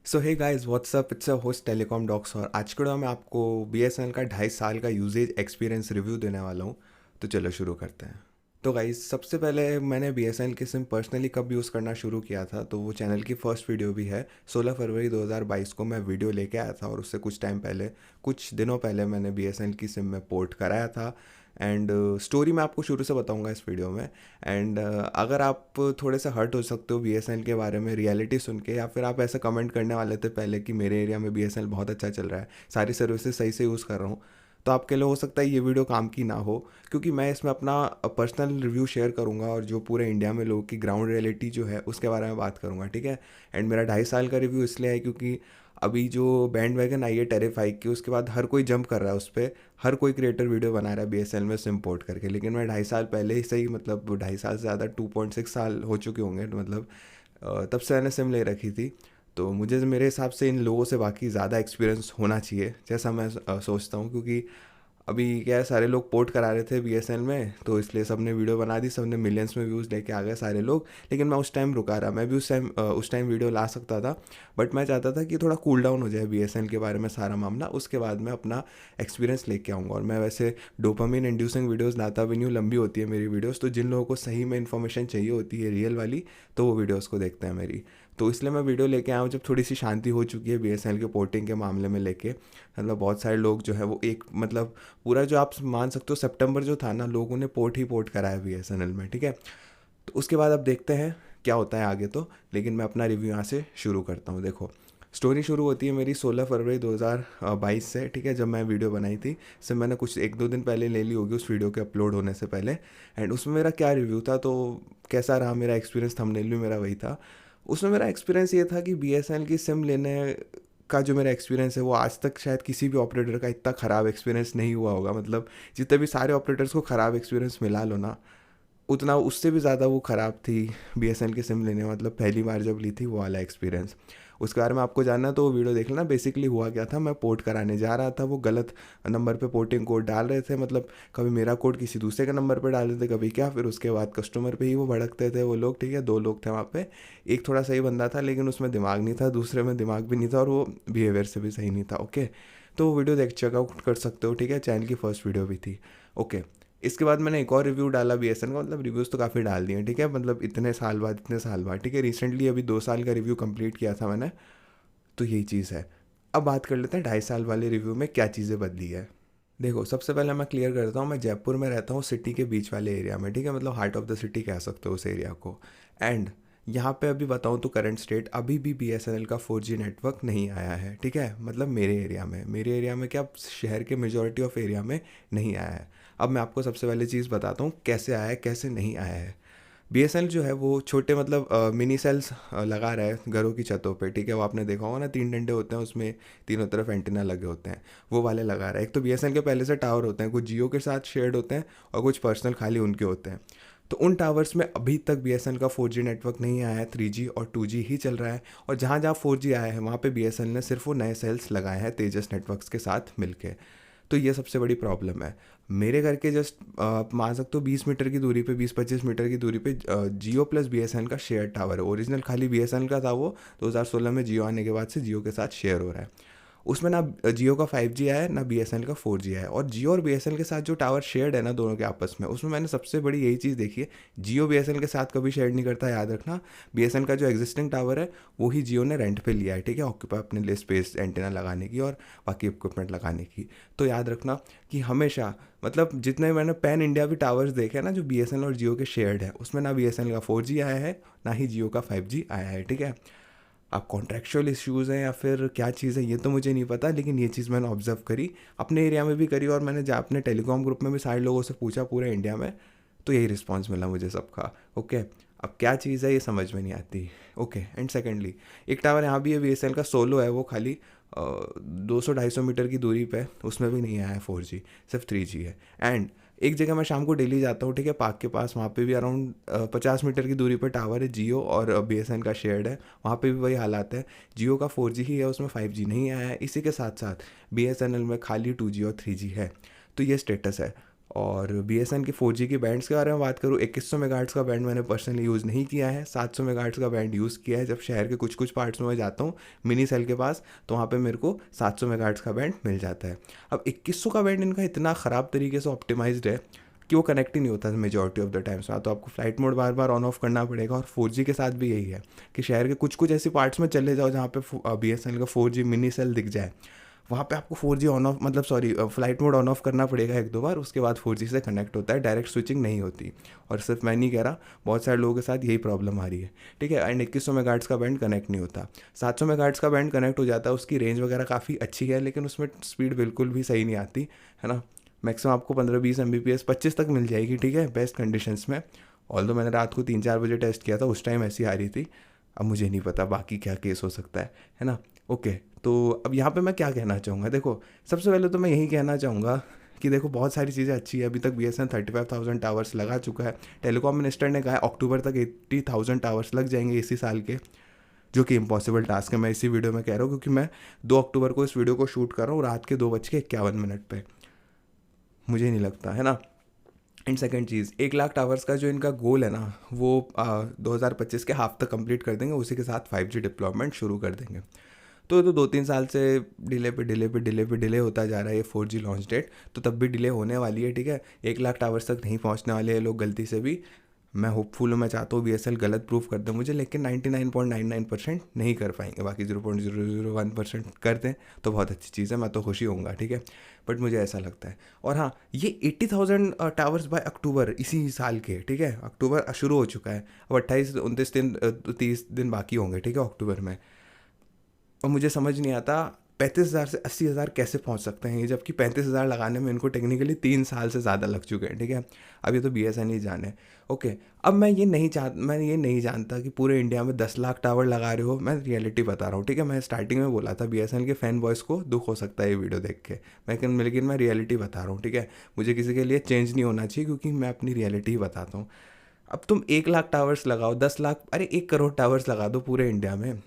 So hey guys what's up, it's a host telecom docs. और आज के वीडियो में आपको बीएसएनएल का 2.5 साल का यूजेज एक्सपीरियंस रिव्यू देने वाला हूँ। तो चलो शुरू करते हैं। तो गाइस सबसे पहले मैंने बीएसएनएल की सिम पर्सनली कब यूज़ करना शुरू किया था, तो वो चैनल की फर्स्ट वीडियो भी है। 16 फरवरी 2022 को मैं वीडियो लेके आया था और उससे कुछ टाइम पहले, कुछ दिनों पहले मैंने बीएसएनएल की सिम में पोर्ट कराया था। एंड स्टोरी मैं आपको शुरू से बताऊंगा इस वीडियो में। एंड अगर आप थोड़े से हर्ट हो सकते हो बीएसएनएल के बारे में रियलिटी सुन के, या फिर आप ऐसा कमेंट करने वाले थे पहले कि मेरे एरिया में बीएसएनएल बहुत अच्छा चल रहा है, सारी सर्विसेज सही से यूज़ कर रहा हूँ, तो आपके लिए हो सकता है ये वीडियो काम की ना हो। क्योंकि मैं इसमें अपना पर्सनल रिव्यू शेयर करूँगा और जो पूरे इंडिया में लोगों की ग्राउंड रियलिटी जो है उसके बारे में बात करूँगा, ठीक है। एंड मेरा 2.5 साल का रिव्यू इसलिए है क्योंकि अभी जो बैंड वैगन आई है टेरिफाई की, उसके बाद हर कोई जंप कर रहा है उस पर। हर कोई क्रिएटर वीडियो बना रहा है बीएसएनएल में सिम पोर्ट करके, लेकिन मैं 2.5 साल पहले ही सही, मतलब 2.5 साल से ज़्यादा 2.6 साल हो चुके होंगे, मतलब तब से मैंने सिम ले रखी थी। तो मुझे मेरे हिसाब से इन लोगों से बाकी ज़्यादा एक्सपीरियंस होना चाहिए, जैसा मैं सोचता हूँ। क्योंकि अभी क्या है, सारे लोग पोर्ट करा रहे थे बीएसएनएल में, तो इसलिए सबने वीडियो बना दी, सबने मिलियंस में व्यूज़ लेके आ गए सारे लोग। लेकिन मैं उस टाइम रुका रहा, मैं भी उस टाइम वीडियो ला सकता था। बट मैं चाहता था कि थोड़ा कूल डाउन हो जाए बीएसएनएल के बारे में सारा मामला, उसके बाद मैं अपना एक्सपीरियंस लेके आऊँगा। और मैं वैसे डोपामिन इंड्यूसिंग वीडियोज़ लाता भी नहीं हूँ, लंबी होती है मेरी वीडियोज़, तो जिन लोगों को सही में इन्फॉर्मेशन चाहिए होती है रियल वाली, तो वो वीडियोज़ को देखते हैं मेरी। तो इसलिए मैं वीडियो लेके आया हूँ जब थोड़ी सी शांति हो चुकी है बीएसएनएल के पोर्टिंग के मामले में लेके। मतलब बहुत सारे लोग जो है वो एक, मतलब पूरा जो आप मान सकते हो सितंबर जो था ना, लोगों ने पोर्ट ही पोर्ट कराया बीएसएनएल में, ठीक है। तो उसके बाद अब देखते हैं क्या होता है आगे। तो लेकिन मैं अपना रिव्यू यहाँ से शुरू करता हूँ। देखो, स्टोरी शुरू होती है मेरी 16 फरवरी 2022 से, ठीक है, जब मैं वीडियो बनाई थी। सिर्फ मैंने कुछ 1-2 दिन पहले ले ली होगी उस वीडियो के अपलोड होने से पहले। एंड उसमें मेरा क्या रिव्यू था, तो कैसा रहा मेरा एक्सपीरियंस, थंबनेल भी मेरा वही था। उसमें मेरा एक्सपीरियंस ये था कि बीएसएनएल की सिम लेने का जो मेरा एक्सपीरियंस है वो आज तक शायद किसी भी ऑपरेटर का इतना ख़राब एक्सपीरियंस नहीं हुआ होगा। मतलब जितने भी सारे ऑपरेटर्स को ख़राब एक्सपीरियंस मिला लो ना, उतना उससे भी ज़्यादा वो ख़राब थी बीएसएनएल की सिम लेने, मतलब पहली बार जब ली थी वो वाला एक्सपीरियंस। उसके बारे में आपको जानना है तो वो वीडियो देख लेना। बेसिकली हुआ क्या था, मैं पोर्ट कराने जा रहा था, वो गलत नंबर पे पोर्टिंग कोड डाल रहे थे। मतलब कभी मेरा कोड किसी दूसरे के नंबर पे डाल रहे थे, कभी क्या, फिर उसके बाद कस्टमर पे ही वो भड़कते थे वो लोग, ठीक है। 2 लोग थे वहाँ पे, एक थोड़ा सही बंदा था लेकिन उसमें दिमाग नहीं था, दूसरे में दिमाग भी नहीं था और वो बिहेवियर से भी सही नहीं था, ओके। तो वो वीडियो देख चेकआउट कर सकते हो, ठीक है, चैनल की फर्स्ट वीडियो भी थी, ओके। इसके बाद मैंने एक और रिव्यू डाला बीएसएन का, मतलब रिव्यूज़ तो काफ़ी डाल दिए, ठीक है, मतलब इतने साल बाद, ठीक है। रिसेंटली अभी 2 साल का रिव्यू कंप्लीट किया था मैंने। तो यही चीज़ है। अब बात कर लेते हैं 2.5 साल वाले रिव्यू में क्या चीज़ें बदली है। देखो, सबसे पहले मैं क्लियर करता हूँ, मैं जयपुर में रहता हूँ, सिटी के बीच वाले एरिया में, ठीक है, मतलब हार्ट ऑफ द सिटी कह सकते हो उस एरिया को। एंड यहाँ पे अभी बताऊँ तो करंट स्टेट अभी भी बीएसएनएल का 4G नेटवर्क नहीं आया है, ठीक है। मतलब मेरे एरिया में क्या, शहर के मेजॉरिटी ऑफ एरिया में नहीं आया है। अब मैं आपको सबसे पहले चीज़ बताता हूँ कैसे आया है कैसे नहीं आया है। बीएसएनएल जो है वो छोटे, मतलब मिनी सेल्स लगा रहा है घरों की छतों पे, ठीक है। वो आपने देखा होगा ना, 3 डंडे होते हैं उसमें, तीनों तरफ एंटीना लगे होते हैं, वो वाले लगा रहा है। एक तो बीएसएनएल के पहले से टावर होते हैं, कुछ जियो के साथ शेयर्ड होते हैं और कुछ पर्सनल खाली उनके होते हैं। तो उन टावर्स में अभी तक बीएसएनएल का 4G नेटवर्क नहीं आया है, 3G और 2G ही चल रहा है। और जहाँ जहाँ 4G आया है वहाँ पे बीएसएनएल ने सिर्फ वो नए सेल्स लगाए हैं तेजस नेटवर्क्स के साथ मिलके। तो ये सबसे बड़ी प्रॉब्लम है। मेरे घर के जस्ट आप मान सकते हो 20 मीटर की दूरी पे, 20-25 मीटर की दूरी पे जियो प्लस बीएसएनएल का शेयर टावर है। ओरिजिनल खाली बीएसएनएल का था, वो 2016 में जियो आने के बाद से जियो के साथ शेयर हो रहा है। उसमें ना जियो का 5G आया है, ना बीएसएनएल का 4G आया है। और जियो और बीएसएनएल के साथ जो टावर शेयर्ड है ना दोनों के आपस में, उसमें मैंने सबसे बड़ी यही चीज़ देखी है, जियो बीएसएनएल के साथ कभी शेयर नहीं करता, याद रखना। बीएसएनएल का जो एग्जिस्टिंग टावर है वो ही जियो ने रेंट पे लिया है, ठीक है, ऑक्यूपाई अपने लिए स्पेस एंटीना लगाने की और बाकी इक्विपमेंट लगाने की। तो याद रखना कि हमेशा, मतलब जितने मैंने पैन इंडिया भी टावर्स देखे हैं ना जो बीएसएनएल और जियो के शेयर्ड है, उसमें ना बीएसएनएल का 4G आया है, ना ही जियो का 5G आया है, ठीक है। अब कॉन्ट्रेक्चुअल इश्यूज़ हैं या फिर क्या चीज़ है ये तो मुझे नहीं पता, लेकिन ये चीज़ मैंने ऑब्जर्व करी, अपने एरिया में भी करी, और मैंने जहाँ अपने टेलीकॉम ग्रुप में भी सारे लोगों से पूछा पूरे इंडिया में, तो यही रिस्पॉन्स मिला मुझे सबका, ओके। अब क्या चीज़ है ये समझ में नहीं आती, ओके। एंड सेकेंडली, एक टावर यहाँ भी है बीएसएनएल का, सोलो है, वो खाली 200-250 मीटर की दूरी पे, उसमें भी नहीं आया है 4G, सिर्फ 3G है। एंड एक जगह मैं शाम को डेली जाता हूँ, ठीक है, पार्क के पास, वहाँ पे भी अराउंड 50 मीटर की दूरी पर टावर है, जियो और बीएसएनएल का शेयर्ड है, वहाँ पे भी वही हालात है। जियो का 4G ही है, उसमें 5G नहीं आया है। इसी के साथ साथ बीएसएनएल में खाली 2G और 3G है। तो ये स्टेटस है। और BSNL के 4G के बैंड्स के बारे में बात करूँ, 2100 मेगाहर्ट्ज़ का बैंड मैंने पर्सनली यूज़ नहीं किया है, 700 मेगाहर्ट्ज़ का बैंड यूज़ किया है। जब शहर के कुछ कुछ पार्ट्स में मैं जाता हूँ मिनी सेल के पास, तो वहाँ पे मेरे को 700 मेगाहर्ट्ज़ का बैंड मिल जाता है। अब 2100 का बैंड इनका इतना ख़राब तरीके से ऑप्टिमाइज्ड है कि वो कनेक्ट ही नहीं होता मेजॉरिटी ऑफ द टाइम्स में। तो आपको flight mode bar bar on off करना पड़ेगा। और 4G के साथ भी यही है कि शहर के कुछ कुछ ऐसी पार्ट्स में चले जाओ जहाँ पे BSNL का 4G मिनी सेल दिख जाए, वहाँ पे आपको 4G ऑन ऑफ मतलब sorry flight mode on off करना पड़ेगा 1-2 बार, उसके बाद 4G से कनेक्ट होता है, डायरेक्ट स्विचिंग नहीं होती। और सिर्फ मैं नहीं कह रहा, बहुत सारे लोगों के साथ यही प्रॉब्लम आ रही है, ठीक है। एंड 2100 मेगाहर्ट्ज़ का बैंड कनेक्ट नहीं होता। 700 मेगाहर्ट्ज़ का बैंड कनेक्ट हो जाता है, उसकी रेंज वगैरह काफ़ी अच्छी है, लेकिन उसमें स्पीड बिल्कुल भी सही नहीं आती है ना। मैक्सिमम आपको 15-20 Mbps 25 तक मिल जाएगी, ठीक है, बेस्ट कंडीशंस में। ऑल्दो मैंने रात को 3-4 बजे टेस्ट किया था, उस टाइम ऐसी आ रही थी। अब मुझे नहीं पता बाकी क्या केस हो सकता है ना। ओके, तो अब यहाँ पे मैं क्या कहना चाहूँगा, देखो सबसे पहले तो मैं यही कहना चाहूँगा कि देखो बहुत सारी चीज़ें अच्छी है। अभी तक BSNL 35,000 टावर्स लगा चुका है। टेलीकॉम मिनिस्टर ने कहा है अक्टूबर तक 80,000 टावर्स लग जाएंगे इसी साल के, जो कि इम्पॉसिबल टास्क है। मैं इसी वीडियो में कह रहा हूँ क्योंकि मैं 2 अक्टूबर को इस वीडियो को शूट कर रहा हूँ रात के 2:51 पे। मुझे नहीं लगता, है ना। And second cheese, 1 lakh towers का जो इनका गोल है ना, वो 2025 के हाफ तक कंप्लीट कर देंगे। उसी के साथ 5G डिप्लॉयमेंट शुरू कर देंगे। तो ये तो 2-3 साल से डिले होता जा रहा है ये 4G लॉन्च डेट, तो तब भी डिले होने वाली है, ठीक है। 1 लाख टावर्स तक नहीं पहुंचने वाले हैं लोग गलती से भी। मैं होपफुल हूँ, मैं चाहता हूँ BSNL गलत प्रूफ कर दे मुझे, लेकिन 99.99% नहीं कर पाएंगे। बाकी 0.001% कर दें तो बहुत अच्छी चीज़ है, मैं तो खुशी होऊंगा, ठीक है। बट मुझे ऐसा लगता है। और हाँ, ये 80,000 टावर्स बाय अक्टूबर इसी साल के, ठीक है। अक्टूबर शुरू हो चुका है, अब 28-29 दिन 30 दिन बाकी होंगे, ठीक है, अक्टूबर में। और मुझे समझ नहीं आता 35,000 से 80,000 कैसे पहुंच सकते हैं ये, जबकि 35,000 लगाने में इनको टेक्निकली 3 साल से ज़्यादा लग चुके हैं, ठीक है। अब ये तो BSNL ही जाने। ओके, अब मैं ये नहीं जानता कि पूरे इंडिया में 10 लाख टावर लगा रहे हो। मैं रियलिटी बता रहा हूँ, ठीक है। मैं स्टार्टिंग में बोला था BSNL के फैन बॉयज़ को दुख हो सकता है ये वीडियो देख के, लेकिन मैं रियलिटी बता रहा हूँ, ठीक है। मुझे किसी के लिए चेंज नहीं होना चाहिए, क्योंकि मैं अपनी रियलिटी ही बताता हूँ। अब तुम 1 लाख टावर्स लगाओ, 10 लाख, अरे 1 करोड़ टावर्स लगा दो पूरे इंडिया में।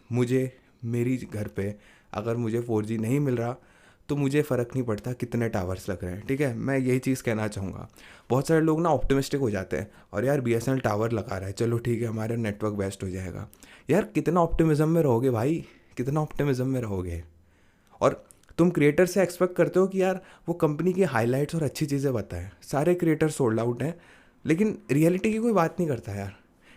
मेरी घर पे अगर मुझे 4G नहीं मिल रहा तो मुझे फ़र्क नहीं पड़ता कितने टावर्स लग रहे हैं, ठीक है। मैं यही चीज़ कहना चाहूँगा। बहुत सारे लोग ना ऑप्टिमिस्टिक हो जाते हैं, और यार BSNL टावर लगा रहा है, चलो ठीक है हमारा नेटवर्क बेस्ट हो जाएगा। यार कितना ऑप्टिमिज्म में रहोगे भाई, कितना ऑप्टिमिज्म में रहोगे। और तुम क्रिएटर से एक्सपेक्ट करते हो कि यार वो कंपनी की हाइलाइट्स और अच्छी चीज़ें बताएं। सारे क्रिएटर सोल्ड आउट हैं, लेकिन रियलिटी की कोई बात नहीं करता यार।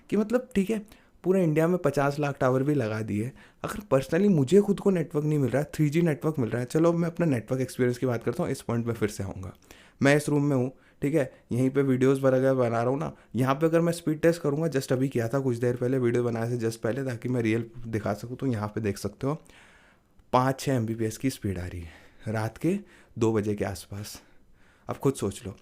कि मतलब ठीक है, पूरे इंडिया में 50 लाख टावर भी लगा दिए, अगर पर्सनली मुझे खुद को नेटवर्क नहीं मिल रहा है, 3G नेटवर्क मिल रहा है। चलो मैं अपना नेटवर्क एक्सपीरियंस की बात करता हूँ, इस पॉइंट पे फिर से आऊँगा। मैं इस रूम में हूँ, ठीक है, यहीं पे वीडियोस वगैरह बना रहा हूँ ना। यहाँ पे अगर मैं स्पीड टेस्ट करूँगा, जस्ट अभी किया था कुछ देर पहले, वीडियो बनाने से जस्ट पहले, ताकि मैं रियल दिखा सकूँ, तो यहाँ पे देख सकते हो 5-6 MBPS की स्पीड आ रही है रात के 2 बजे के आसपास। अब खुद सोच लो,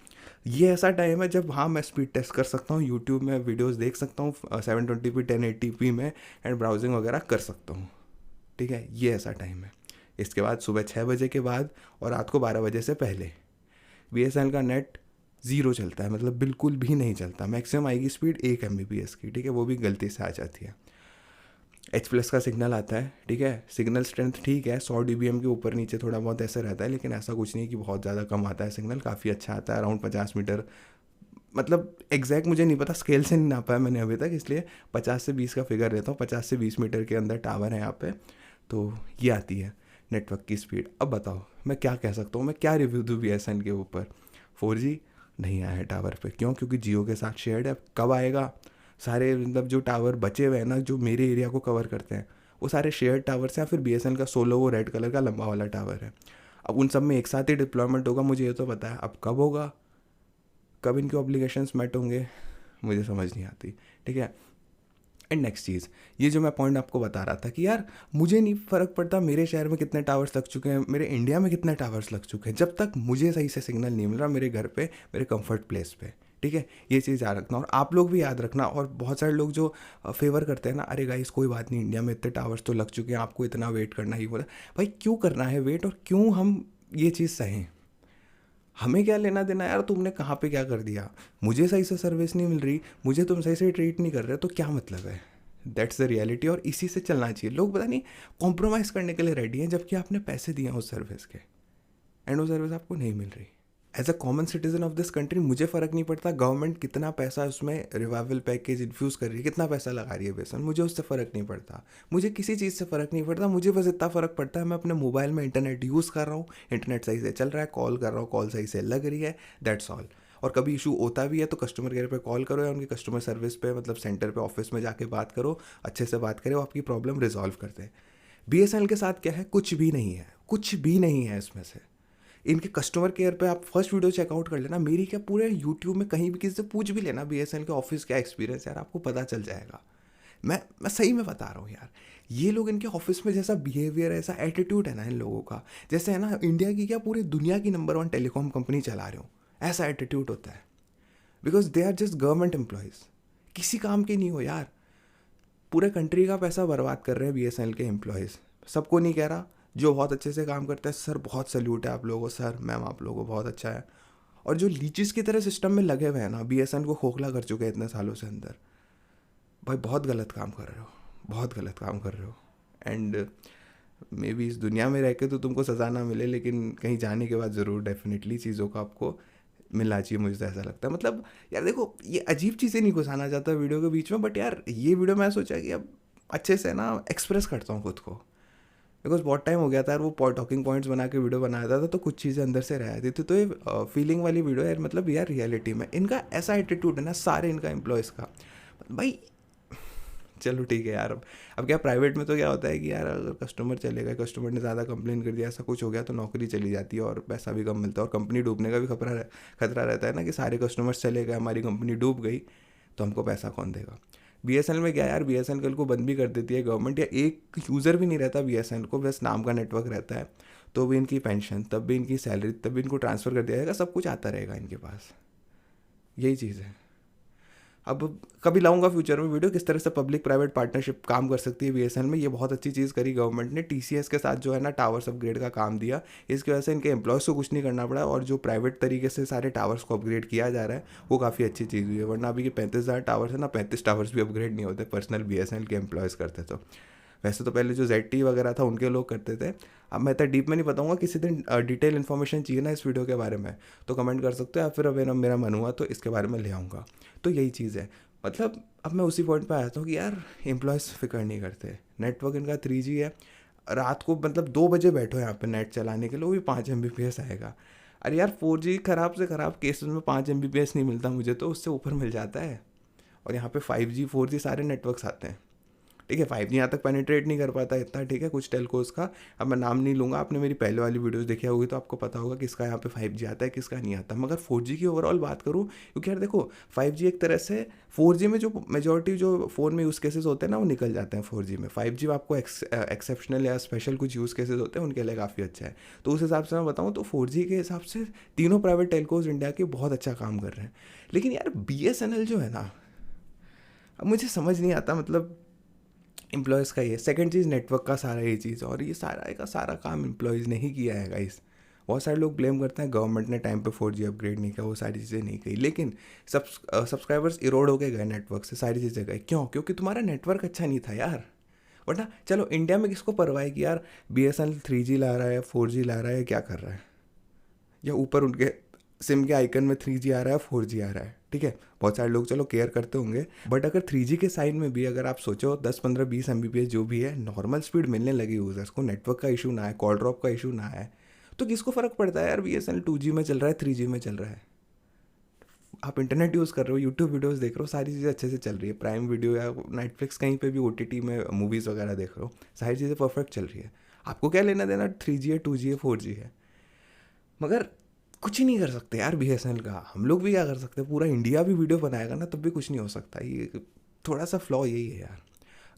ये ऐसा टाइम है जब हाँ मैं स्पीड टेस्ट कर सकता हूँ, यूट्यूब में वीडियोस देख सकता हूँ 720p 1080p में, एंड ब्राउजिंग वगैरह कर सकता हूँ, ठीक है। ये ऐसा टाइम है। इसके बाद सुबह 6 बजे के बाद और रात को 12 बजे से पहले BSNL का नेट ज़ीरो चलता है, मतलब बिल्कुल भी नहीं चलता। मैक्सिमम आएगी स्पीड 1 MBPS की, ठीक है, वो भी गलती से आ जाती है। H+ का सिग्नल आता है, ठीक है। सिग्नल स्ट्रेंथ ठीक है, 100 dBm के ऊपर नीचे थोड़ा बहुत ऐसे रहता है, लेकिन ऐसा कुछ नहीं कि बहुत ज़्यादा कम आता है सिग्नल, काफ़ी अच्छा आता है। अराउंड 50 मीटर, मतलब एग्जैक्ट मुझे नहीं पता, स्केल से नहीं नापा है मैंने अभी तक, इसलिए 50 से 20 का फिगर रहता हूँ। 50 से 20 मीटर के अंदर टावर है यहाँ पे, तो ये आती है नेटवर्क की स्पीड। अब बताओ मैं क्या कह सकता हूँ, मैं क्या रिव्यू दूँ BSNL के ऊपर। 4G नहीं आया है टावर पे, क्यों? क्योंकि जियो के साथ शेयर्ड है। कब आएगा? सारे मतलब जो टावर बचे हुए हैं ना, जो मेरे एरिया को कवर करते हैं, वो सारे शेयर्ड टावर्स हैं, या फिर BSNL का सोलो वो रेड कलर का लंबा वाला टावर है। अब उन सब में एक साथ ही डिप्लॉयमेंट होगा, मुझे ये तो पता है। अब कब होगा, कब इनके ऑब्लिगेशंस मेट होंगे, मुझे समझ नहीं आती, ठीक है। एंड नेक्स्ट चीज़, ये जो मैं पॉइंट आपको बता रहा था कि यार मुझे नहीं फ़र्क पड़ता मेरे शहर में कितने टावर्स लग चुके हैं, मेरे इंडिया में कितने टावर्स लग चुके हैं, जब तक मुझे सही से सिग्नल नहीं मिल रहा मेरे घर पे, मेरे कंफर्ट प्लेस पे, ठीक है। ये चीज़ याद रखना, और आप लोग भी याद रखना। और बहुत सारे लोग जो फेवर करते हैं ना, अरे गाइस कोई बात नहीं, इंडिया में इतने टावर्स तो लग चुके हैं, आपको इतना वेट करना ही बोला। भाई क्यों करना है वेट, और क्यों हम ये चीज़ सहें? हमें क्या लेना देना यार, तुमने कहाँ पे क्या कर दिया? मुझे सही से सर्विस नहीं मिल रही, मुझे तुम सही से ट्रीट नहीं कर रहे, तो क्या मतलब है? दैट्स द रियलिटी, और इसी से चलना चाहिए। लोग पता नहीं कॉम्प्रोमाइज़ करने के लिए रेडी हैं, जबकि आपने पैसे दिए हैं उस सर्विस के, एंड वो सर्विस आपको नहीं मिल रही। As a common citizen of this country मुझे फ़र्क नहीं पड़ता गवर्नमेंट कितना पैसा उसमें रिवाइवल पैकेज इन्फ्यूज़ कर रही है, कितना पैसा लगा रही है बेसन, मुझे उससे फ़र्क नहीं पड़ता। मुझे किसी चीज़ से फ़र्क नहीं पड़ता, मुझे बस इतना फ़र्क पड़ता है मैं अपने मोबाइल में इंटरनेट यूज़ कर रहा हूँ, इंटरनेट सही से चल रहा है, कॉल कर रहा हूँ, कॉल सही से लग रही है, दैट्स ऑल। और कभी इशू होता भी है तो कस्टमर केयर पे कॉल करो या उनकी कस्टमर सर्विस पे मतलब सेंटर पे ऑफिस में जाके बात करो, अच्छे से बात करें, वो आपकी प्रॉब्लम रिजॉल्व करते हैं। बीएसएनएल के साथ क्या है, कुछ भी नहीं है, कुछ भी नहीं है इसमें से। इनके कस्टमर केयर पे आप फर्स्ट वीडियो चेकआउट कर लेना, मेरी क्या पूरे यूट्यूब में कहीं भी किसी से पूछ भी लेना बीएसएनएल के ऑफिस क्या एक्सपीरियंस है यार, आपको पता चल जाएगा। मैं सही में बता रहा हूँ यार, ये लोग इनके ऑफिस में जैसा बिहेवियर है, ऐसा एटीट्यूड है ना इन लोगों का, जैसे है ना इंडिया की क्या पूरी दुनिया की नंबर 1 टेलीकॉम कंपनी चला रहे हो, ऐसा एटीट्यूड होता है। Because they are just government employees, किसी काम के नहीं हो यार, पूरे कंट्री का पैसा बर्बाद कर रहे हैं बीएसएनएल के एम्प्लॉयज़। सबको नहीं कह रहा, जो बहुत अच्छे से काम करता है सर बहुत सल्यूट है आप लोगों को, सर मैम आप लोगों को बहुत अच्छा है। और जो लीचेस की तरह सिस्टम में लगे हुए हैं ना, बीएसएनएल को खोखला कर चुके हैं इतने सालों से अंदर, भाई बहुत गलत काम कर रहे हो, बहुत गलत काम कर रहे हो। एंड मे बी इस दुनिया में रह के तो तुमको सज़ा ना मिले, लेकिन कहीं जाने के बाद ज़रूर डेफिनेटली चीज़ों का आपको मिलना चाहिए, मुझे तो ऐसा लगता है। मतलब यार देखो, ये अजीब चीज़ें नहीं घुसाना चाहता वीडियो के बीच में, बट यार ये वीडियो मैं सोचा कि अब अच्छे से ना एक्सप्रेस करता हूँ खुद को, बिकॉज बहुत टाइम हो गया था यार वो टॉकिंग पॉइंट्स बना के वीडियो बनाया था तो कुछ चीज़ें अंदर से रह जाती थी। तो ये फीलिंग वाली वीडियो यार, मतलब यार रियलिटी में इनका ऐसा एटीट्यूड है ना सारे इनका एम्प्लॉयज़ का, भाई चलो ठीक है यार। अब क्या प्राइवेट में तो क्या होता है कि यार अगर कस्टमर चलेगा, कस्टमर ने ज़्यादा कंप्लेन कर दिया, ऐसा कुछ हो गया तो नौकरी चली जाती है और पैसा भी कम मिलता है, और कंपनी डूबने का भी खतरा रहता है ना कि सारे कस्टमर्स चले गए, हमारी कंपनी डूब गई तो हमको पैसा कौन देगा। बीएसएनएल में क्या यार, बीएसएनएल कल को बंद भी कर देती है गवर्नमेंट, या एक यूज़र भी नहीं रहता बीएसएनएल को, बस नाम का नेटवर्क रहता है, तो भी इनकी पेंशन, तब भी इनकी सैलरी, तब भी इनको ट्रांसफ़र कर दिया जाएगा, सब कुछ आता रहेगा इनके पास। यही चीज़ है। अब कभी लाऊंगा फ्यूचर में वीडियो किस तरह से पब्लिक प्राइवेट पार्टनरशिप काम कर सकती है बीएसएनएल में। ये बहुत अच्छी चीज़ करी गवर्नमेंट ने, टीसीएस के साथ जो है ना टावर्स अपग्रेड का काम दिया, इसकी वजह से इनके एम्प्लॉयज़ को कुछ नहीं करना पड़ा, और जो प्राइवेट तरीके से सारे टावर्स को अपग्रेड किया जा रहा है वो काफ़ी अच्छी चीज़ हुई है। वरना अभी के 35,000 टावर्स है ना, 35 टावर्स भी अपग्रेड नहीं होते, पर्सनल बीएसएनएल के एम्प्लॉयज़ करते। तो वैसे तो पहले जो ZTE वगैरह था उनके लोग करते थे। अब मैं इतना डीप में नहीं बताऊंगा, किसी दिन डिटेल इन्फॉर्मेशन चाहिए ना इस वीडियो के बारे में तो कमेंट कर सकते हो, या फिर अब मेरा मन हुआ तो इसके बारे में ले आऊँगा। तो यही चीज़ है। मतलब अब मैं उसी पॉइंट पे आया था कि यार एम्प्लॉयज़ फिक्र नहीं करते, नेटवर्क इनका 3G है, रात को मतलब 2 बजे बैठो यहाँ पे नेट चलाने के लिए, वो भी 5 MBPS आएगा। अरे यार 4G ख़राब से ख़राब केसेस में 5 MBPS नहीं मिलता मुझे, तो उससे ऊपर मिल जाता है। और यहाँ पे 5G 4G सारे नेटवर्क्स आते हैं, ठीक है। 5G यहाँ तक पेनिट्रेट नहीं कर पाता इतना, ठीक है, कुछ टेलकोस का। अब मैं नाम नहीं लूँगा, आपने मेरी पहले वाली वीडियोस देखी होगी तो आपको पता होगा किसका यहाँ पे 5G आता है, किसका नहीं आता। मगर 4G की ओवरऑल बात करूँ, क्योंकि यार देखो 5G एक तरह से 4G में जो मेजोरिटी जो फ़ोन में यूज़ केसेस होते हैं ना वो निकल जाते हैं 4G में। 5G में आपको एक्सेप्शनल या स्पेशल कुछ यूज़ केसेस होते हैं, उनके लिए काफ़ी अच्छा है। तो उस हिसाब से मैं बताऊँ तो 4G के हिसाब से तीनों प्राइवेट टेलकोज इंडिया के बहुत अच्छा काम कर रहे हैं। लेकिन यार BSNL जो है ना, अब मुझे समझ नहीं आता, मतलब एम्प्लॉयज़ का ये सेकंड चीज़, नेटवर्क का सारा ये चीज़, और ये सारा का सारा काम एम्प्लॉयज़ ने ही किया है गाइस। बहुत सारे लोग ब्लेम करते हैं गवर्नमेंट ने टाइम पे 4G अपग्रेड नहीं किया, वो सारी चीज़ें नहीं की, लेकिन सब्सक्राइबर्स इरोड होके गए नेटवर्क से, सारी चीज़ें गई। क्यों? क्योंकि तुम्हारा नेटवर्क अच्छा नहीं था यार। वरना चलो इंडिया में किसको परवाह है कि यार BSNL 3G ला रहा है, 4G ला रहा है, क्या कर रहा है, या ऊपर उनके सिम के आइकन में 3G आ रहा है, 4G आ रहा है, ठीक है। बहुत सारे लोग चलो केयर करते होंगे, बट अगर 3G के साइड में भी अगर आप सोचो 10 15 20 MBPS जो भी है नॉर्मल स्पीड मिलने लगी यूज़र्स को, नेटवर्क का इशू ना है, कॉल ड्रॉप का इशू ना है, तो किसको फ़र्क पड़ता है यार BSNL 2G में चल रहा है, 3G में चल रहा है। आप इंटरनेट यूज़ कर रहे हो, यूट्यूब वीडियोज़ देख रहे हो, सारी चीज़ें अच्छे से चल रही है, प्राइम वीडियो या नेटफ्लिक्स कहीं पे भी OTT में मूवीज़ वगैरह देख रहे हो, सारी चीज़ें परफेक्ट चल रही है। आपको क्या लेना देना 3G है, 2G है, 4G है। मगर कुछ ही नहीं कर सकते यार BSNL का। हम लोग भी क्या कर सकते हैं, पूरा इंडिया भी वीडियो बनाएगा ना तब भी कुछ नहीं हो सकता। ये थोड़ा सा फ्लॉ यही है यार।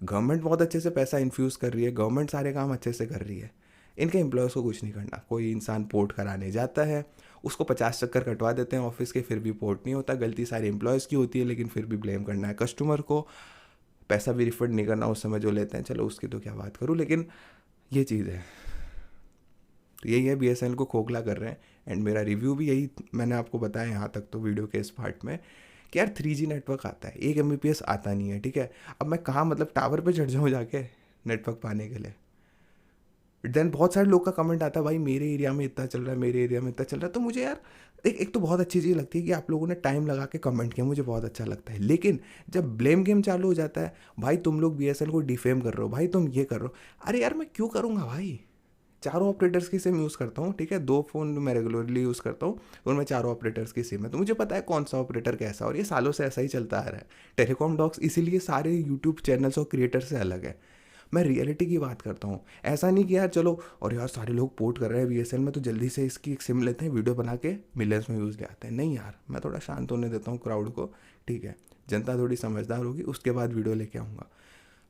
गवर्नमेंट बहुत अच्छे से पैसा इन्फ्यूज़ कर रही है, गवर्नमेंट सारे काम अच्छे से कर रही है, इनके एम्प्लॉयज़ को कुछ नहीं करना। कोई इंसान पोर्ट कराने जाता है, उसको 50 चक्कर कटवा देते हैं ऑफिस के, फिर भी पोर्ट नहीं होता। गलती सारी एम्प्लॉयज़ की होती है, लेकिन फिर भी ब्लेम करना है कस्टमर को, पैसा भी रिफंड नहीं करना उस समय जो लेते हैं। चलो उसकी तो क्या बात करूँ, लेकिन ये चीज़ है। तो यही है, BSNL को खोखला कर रहे हैं। एंड मेरा रिव्यू भी यही मैंने आपको बताया यहाँ तक तो वीडियो के इस पार्ट में, कि यार 3G नेटवर्क आता है, 1 MBPS आता नहीं है, ठीक है। अब मैं कहाँ मतलब टावर पे चढ़ जाऊँ जाके नेटवर्क पाने के लिए, देन बहुत सारे लोग का कमेंट आता है, भाई मेरे एरिया में इतना चल रहा है, मेरे एरिया में इतना चल रहा है। तो मुझे यार एक तो बहुत अच्छी चीज़ लगती है कि आप लोगों ने टाइम लगा के कमेंट किया, मुझे बहुत अच्छा लगता है। लेकिन जब ब्लेम गेम चालू हो जाता है, भाई तुम लोग बीएसएनएल को डिफेम कर रहे हो, भाई तुम ये कर रहे हो, अरे यार मैं क्यों करूँगा भाई? चारों ऑपरेटर्स की सिम यूज़ करता हूँ, ठीक है, 2 फ़ोन मैं रेगुलरली यूज़ करता हूँ, उनमें चारों ऑपरेटर्स की सिम है, तो मुझे पता है कौन सा ऑपरेटर कैसा है, और ये सालों से ऐसा ही चलता आ रहा है। टेलीकॉम डॉक्स इसीलिए सारे यूट्यूब चैनल्स और क्रिएटर से अलग है। मैं रियलिटी की बात करता हूँ, ऐसा नहीं कि यार चलो और यार सारे लोग पोर्ट कर रहे हैं बीएसएनएल में तो जल्दी से इसकी एक सिम लेते हैं, वीडियो बना के मिलियंस में व्यूज़ ले आते हैं। नहीं यार, मैं थोड़ा शांत होने देता हूँ क्राउड को, ठीक है, जनता थोड़ी समझदार होगी, उसके बाद वीडियो लेके आऊँगा।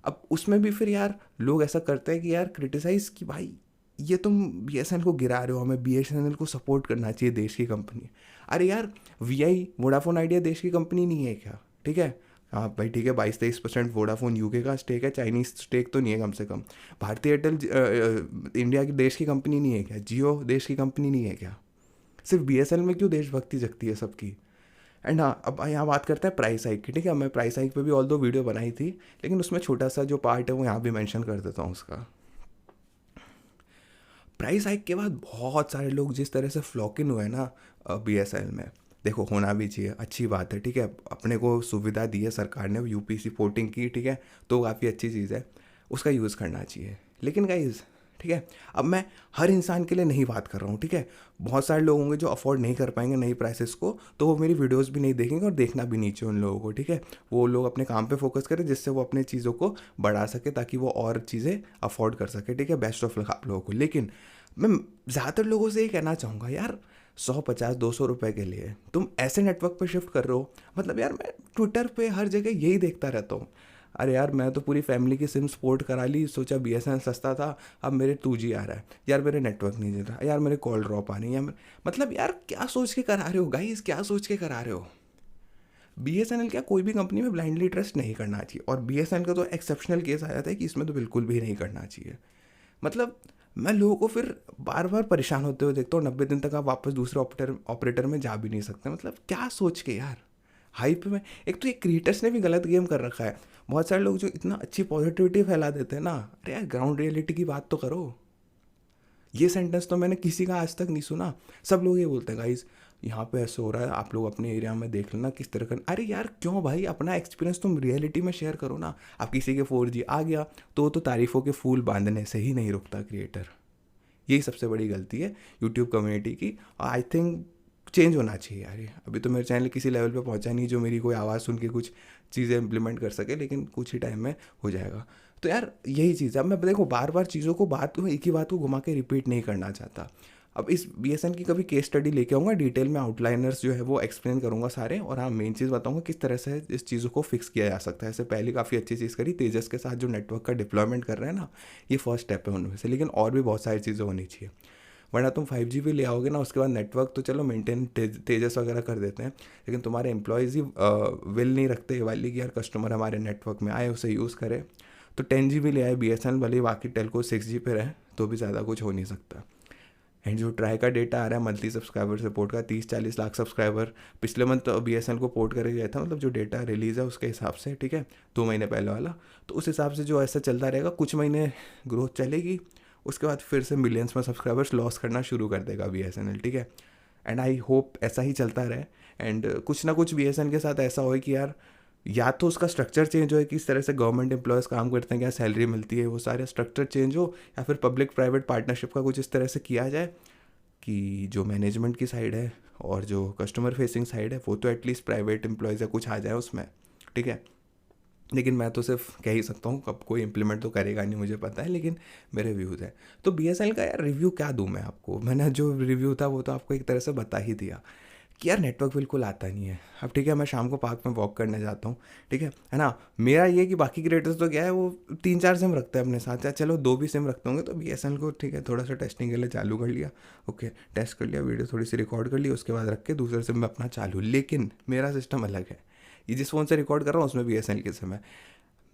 अब उसमें भी फिर यार लोग ऐसा करते हैं कि यार क्रिटिसाइज़ कि भाई ये तुम बीएसएनएल को गिरा रहे हो, हमें बीएसएनएल को सपोर्ट करना चाहिए, देश की कंपनी है। अरे यार वीआई वोडाफोन आइडिया देश की कंपनी नहीं है क्या? ठीक है, हाँ भाई ठीक है, 22-23% वोडाफोन यूके का स्टेक है, चाइनीज स्टेक तो नहीं है कम से कम। भारतीय एयरटेल इंडिया की देश की कंपनी नहीं है क्या? जियो देश की कंपनी नहीं है क्या? सिर्फ बीएसएनएल में क्यों देशभक्ति जगती है सबकी? एंड हाँ, अब यहाँ बात करते हैं प्राइस हाइक की, ठीक है। मैं प्राइस हाइक पे भी ऑल दो वीडियो बनाई थी, लेकिन उसमें छोटा सा जो पार्ट है वो यहाँ भी मेंशन कर देता हूँ उसका। प्राइस हाइक के बाद बहुत सारे लोग जिस तरह से फ्लॉक इन हुए ना बीएसएनएल में, देखो होना भी चाहिए, अच्छी बात है, ठीक है, अपने को सुविधा दी है सरकार ने, यूपीसी पोर्टिंग की, ठीक है, तो काफ़ी अच्छी चीज़ है, उसका यूज़ करना चाहिए। लेकिन गाइज, ठीक है, अब मैं हर इंसान के लिए नहीं बात कर रहा हूँ, ठीक है, बहुत सारे लोग होंगे जो अफोर्ड नहीं कर पाएंगे नई प्राइसेस को, तो वो मेरी वीडियोस भी नहीं देखेंगे और देखना भी नहीं चाहिए उन लोगों को, ठीक है। वो लोग अपने काम पे फोकस करें जिससे वो अपने चीज़ों को बढ़ा सके, ताकि वो और चीज़ें अफोर्ड कर सके, ठीक है। बेस्ट ऑफ लक आप लोगों को। लेकिन मैं ज़्यादातर लोगों से ये कहना चाहूँगा यार, 100-50-200 रुपए के लिए तुम ऐसे नेटवर्क पे शिफ्ट कर रहे हो, मतलब यार मैं ट्विटर पे हर जगह यही देखता रहता हूँ। अरे यार मैं तो पूरी फैमिली की सिम पोर्ट करा ली, सोचा बीएसएनएल सस्ता था, अब मेरे 2G आ रहा है, यार मेरे नेटवर्क नहीं चल रहा, यार मेरे कॉल ड्रॉप आ रही है, मतलब यार क्या सोच के करा रहे हो गाइस, क्या सोच के करा रहे हो? बीएसएनएल क्या, कोई भी कंपनी में ब्लाइंडली ट्रस्ट नहीं करना चाहिए, और बीएसएनएल का तो एक्सेप्शनल केस आ जाता है कि इसमें तो बिल्कुल भी नहीं करना चाहिए। मतलब मैं लोगों को फिर बार बार परेशान होते हुए देखता हूँ, 90 दिन तक आप वापस दूसरे ऑपरेटर ऑपरेटर में जा भी नहीं सकते, मतलब क्या सोच के यार, हाइप में। एक तो ये क्रिएटर्स ने भी गलत गेम कर रखा है, बहुत सारे लोग जो इतना अच्छी पॉजिटिविटी फैला देते हैं ना, अरे यार ग्राउंड रियलिटी की बात तो करो। ये सेंटेंस तो मैंने किसी का आज तक नहीं सुना, सब लोग ये बोलते हैं गाइज यहाँ पे ऐसे हो रहा है, आप लोग अपने एरिया में देख लेना किस तरह का। अरे यार क्यों भाई, अपना एक्सपीरियंस तुम रियलिटी में शेयर करो ना। अब किसी के 4G आ गया तो तारीफ़ों के फूल बांधने से ही नहीं रुकता क्रिएटर, यही सबसे बड़ी गलती है यूट्यूब कम्युनिटी की। आई थिंक चेंज होना चाहिए यार ये। अभी तो मेरे चैनल किसी लेवल पे पहुंचा नहीं जो मेरी कोई आवाज़ सुन के कुछ चीज़ें इंप्लीमेंट कर सके, लेकिन कुछ ही टाइम में हो जाएगा। तो यार यही चीज़ है। अब मैं देखो बार बार चीज़ों को एक ही बात को घुमा के रिपीट नहीं करना चाहता। अब इस बीएसएन की कभी केस स्टडी लेके आऊँगा, डिटेल में आउटलाइनर्स जो है वो एक्सप्लेन करूँगा सारे, और हाँ मेन चीज़ बताऊँगा किस तरह से इस चीज़ों को फिक्स किया जा सकता है। ऐसे पहले काफ़ी अच्छी चीज़ करी तेजस के साथ, जो नेटवर्क का डिप्लॉयमेंट कर रहे हैं ना, ये फर्स्ट स्टेप है उनमें से, लेकिन और भी बहुत सारी चीज़ें होनी चाहिए। वरना तुम 5G भी ले आओगे ना, उसके बाद नेटवर्क तो चलो मेंटेन तेजस वगैरह कर देते हैं, लेकिन तुम्हारे एम्प्लॉयज़ ही विल नहीं रखते ये वाली कि यार कस्टमर हमारे नेटवर्क में आए, उसे यूज़ करे। तो 10G ले आए बीएसएनएल, भले बाकी टेलको 6G पे रहे, तो भी ज़्यादा कुछ हो नहीं सकता। एंड जो ट्राई का डेटा आ रहा है मंथली सब्सक्राइबर सपोर्ट का, 30-40 लाख सब्सक्राइबर पिछले मंथ बीएसएनएल को पोर्ट करके गया था, मतलब जो डेटा रिलीज़ है उसके हिसाब से, ठीक है, 2 महीने पहले वाला। तो उस हिसाब से जो ऐसा चलता रहेगा, कुछ महीने ग्रोथ चलेगी, उसके बाद फिर से मिलियंस में सब्सक्राइबर्स लॉस करना शुरू कर देगा बीएसएनएल, ठीक है। एंड आई होप ऐसा ही चलता रहे, एंड कुछ ना कुछ बीएसएनएल के साथ ऐसा हो कि यार या तो उसका स्ट्रक्चर चेंज हो, किस तरह से गवर्नमेंट एम्प्लॉयज़ काम करते हैं, क्या सैलरी मिलती है, वो सारे स्ट्रक्चर चेंज हो, या फिर पब्लिक प्राइवेट पार्टनरशिप का कुछ इस तरह से किया जाए कि जो मैनेजमेंट की साइड है और जो कस्टमर फेसिंग साइड है वो तो एटलीस्ट प्राइवेट एम्प्लॉयज़ या कुछ आ जाए उसमें, ठीक है। लेकिन मैं तो सिर्फ कह ही सकता हूँ, कब कोई इम्प्लीमेंट तो करेगा नहीं मुझे पता है, लेकिन मेरे व्यूज़ है। तो बीएसएनएल का यार रिव्यू क्या दूँ मैं आपको, मैंने जो रिव्यू था वो तो आपको एक तरह से बता ही दिया कि यार नेटवर्क बिल्कुल आता नहीं है। अब ठीक है, मैं शाम को पार्क में वॉक करने जाता हूँ, ठीक है ना। मेरा ये कि बाकी क्रिएटर्स तो क्या है, वो 3-4 सिम रखते हैं अपने साथ, या चलो 2 भी सिम रखते होंगे, तो बीएसएनएल को ठीक है थोड़ा सा टेस्टिंग के लिए चालू कर लिया, ओके टेस्ट कर लिया, वीडियो थोड़ी सी रिकॉर्ड कर ली, उसके बाद रख के दूसरे सिम में अपना चालू। लेकिन मेरा सिस्टम अलग है, ये जिस फ़ोन से रिकॉर्ड कर रहा हूँ उसमें बीएसएनएल की सिम है।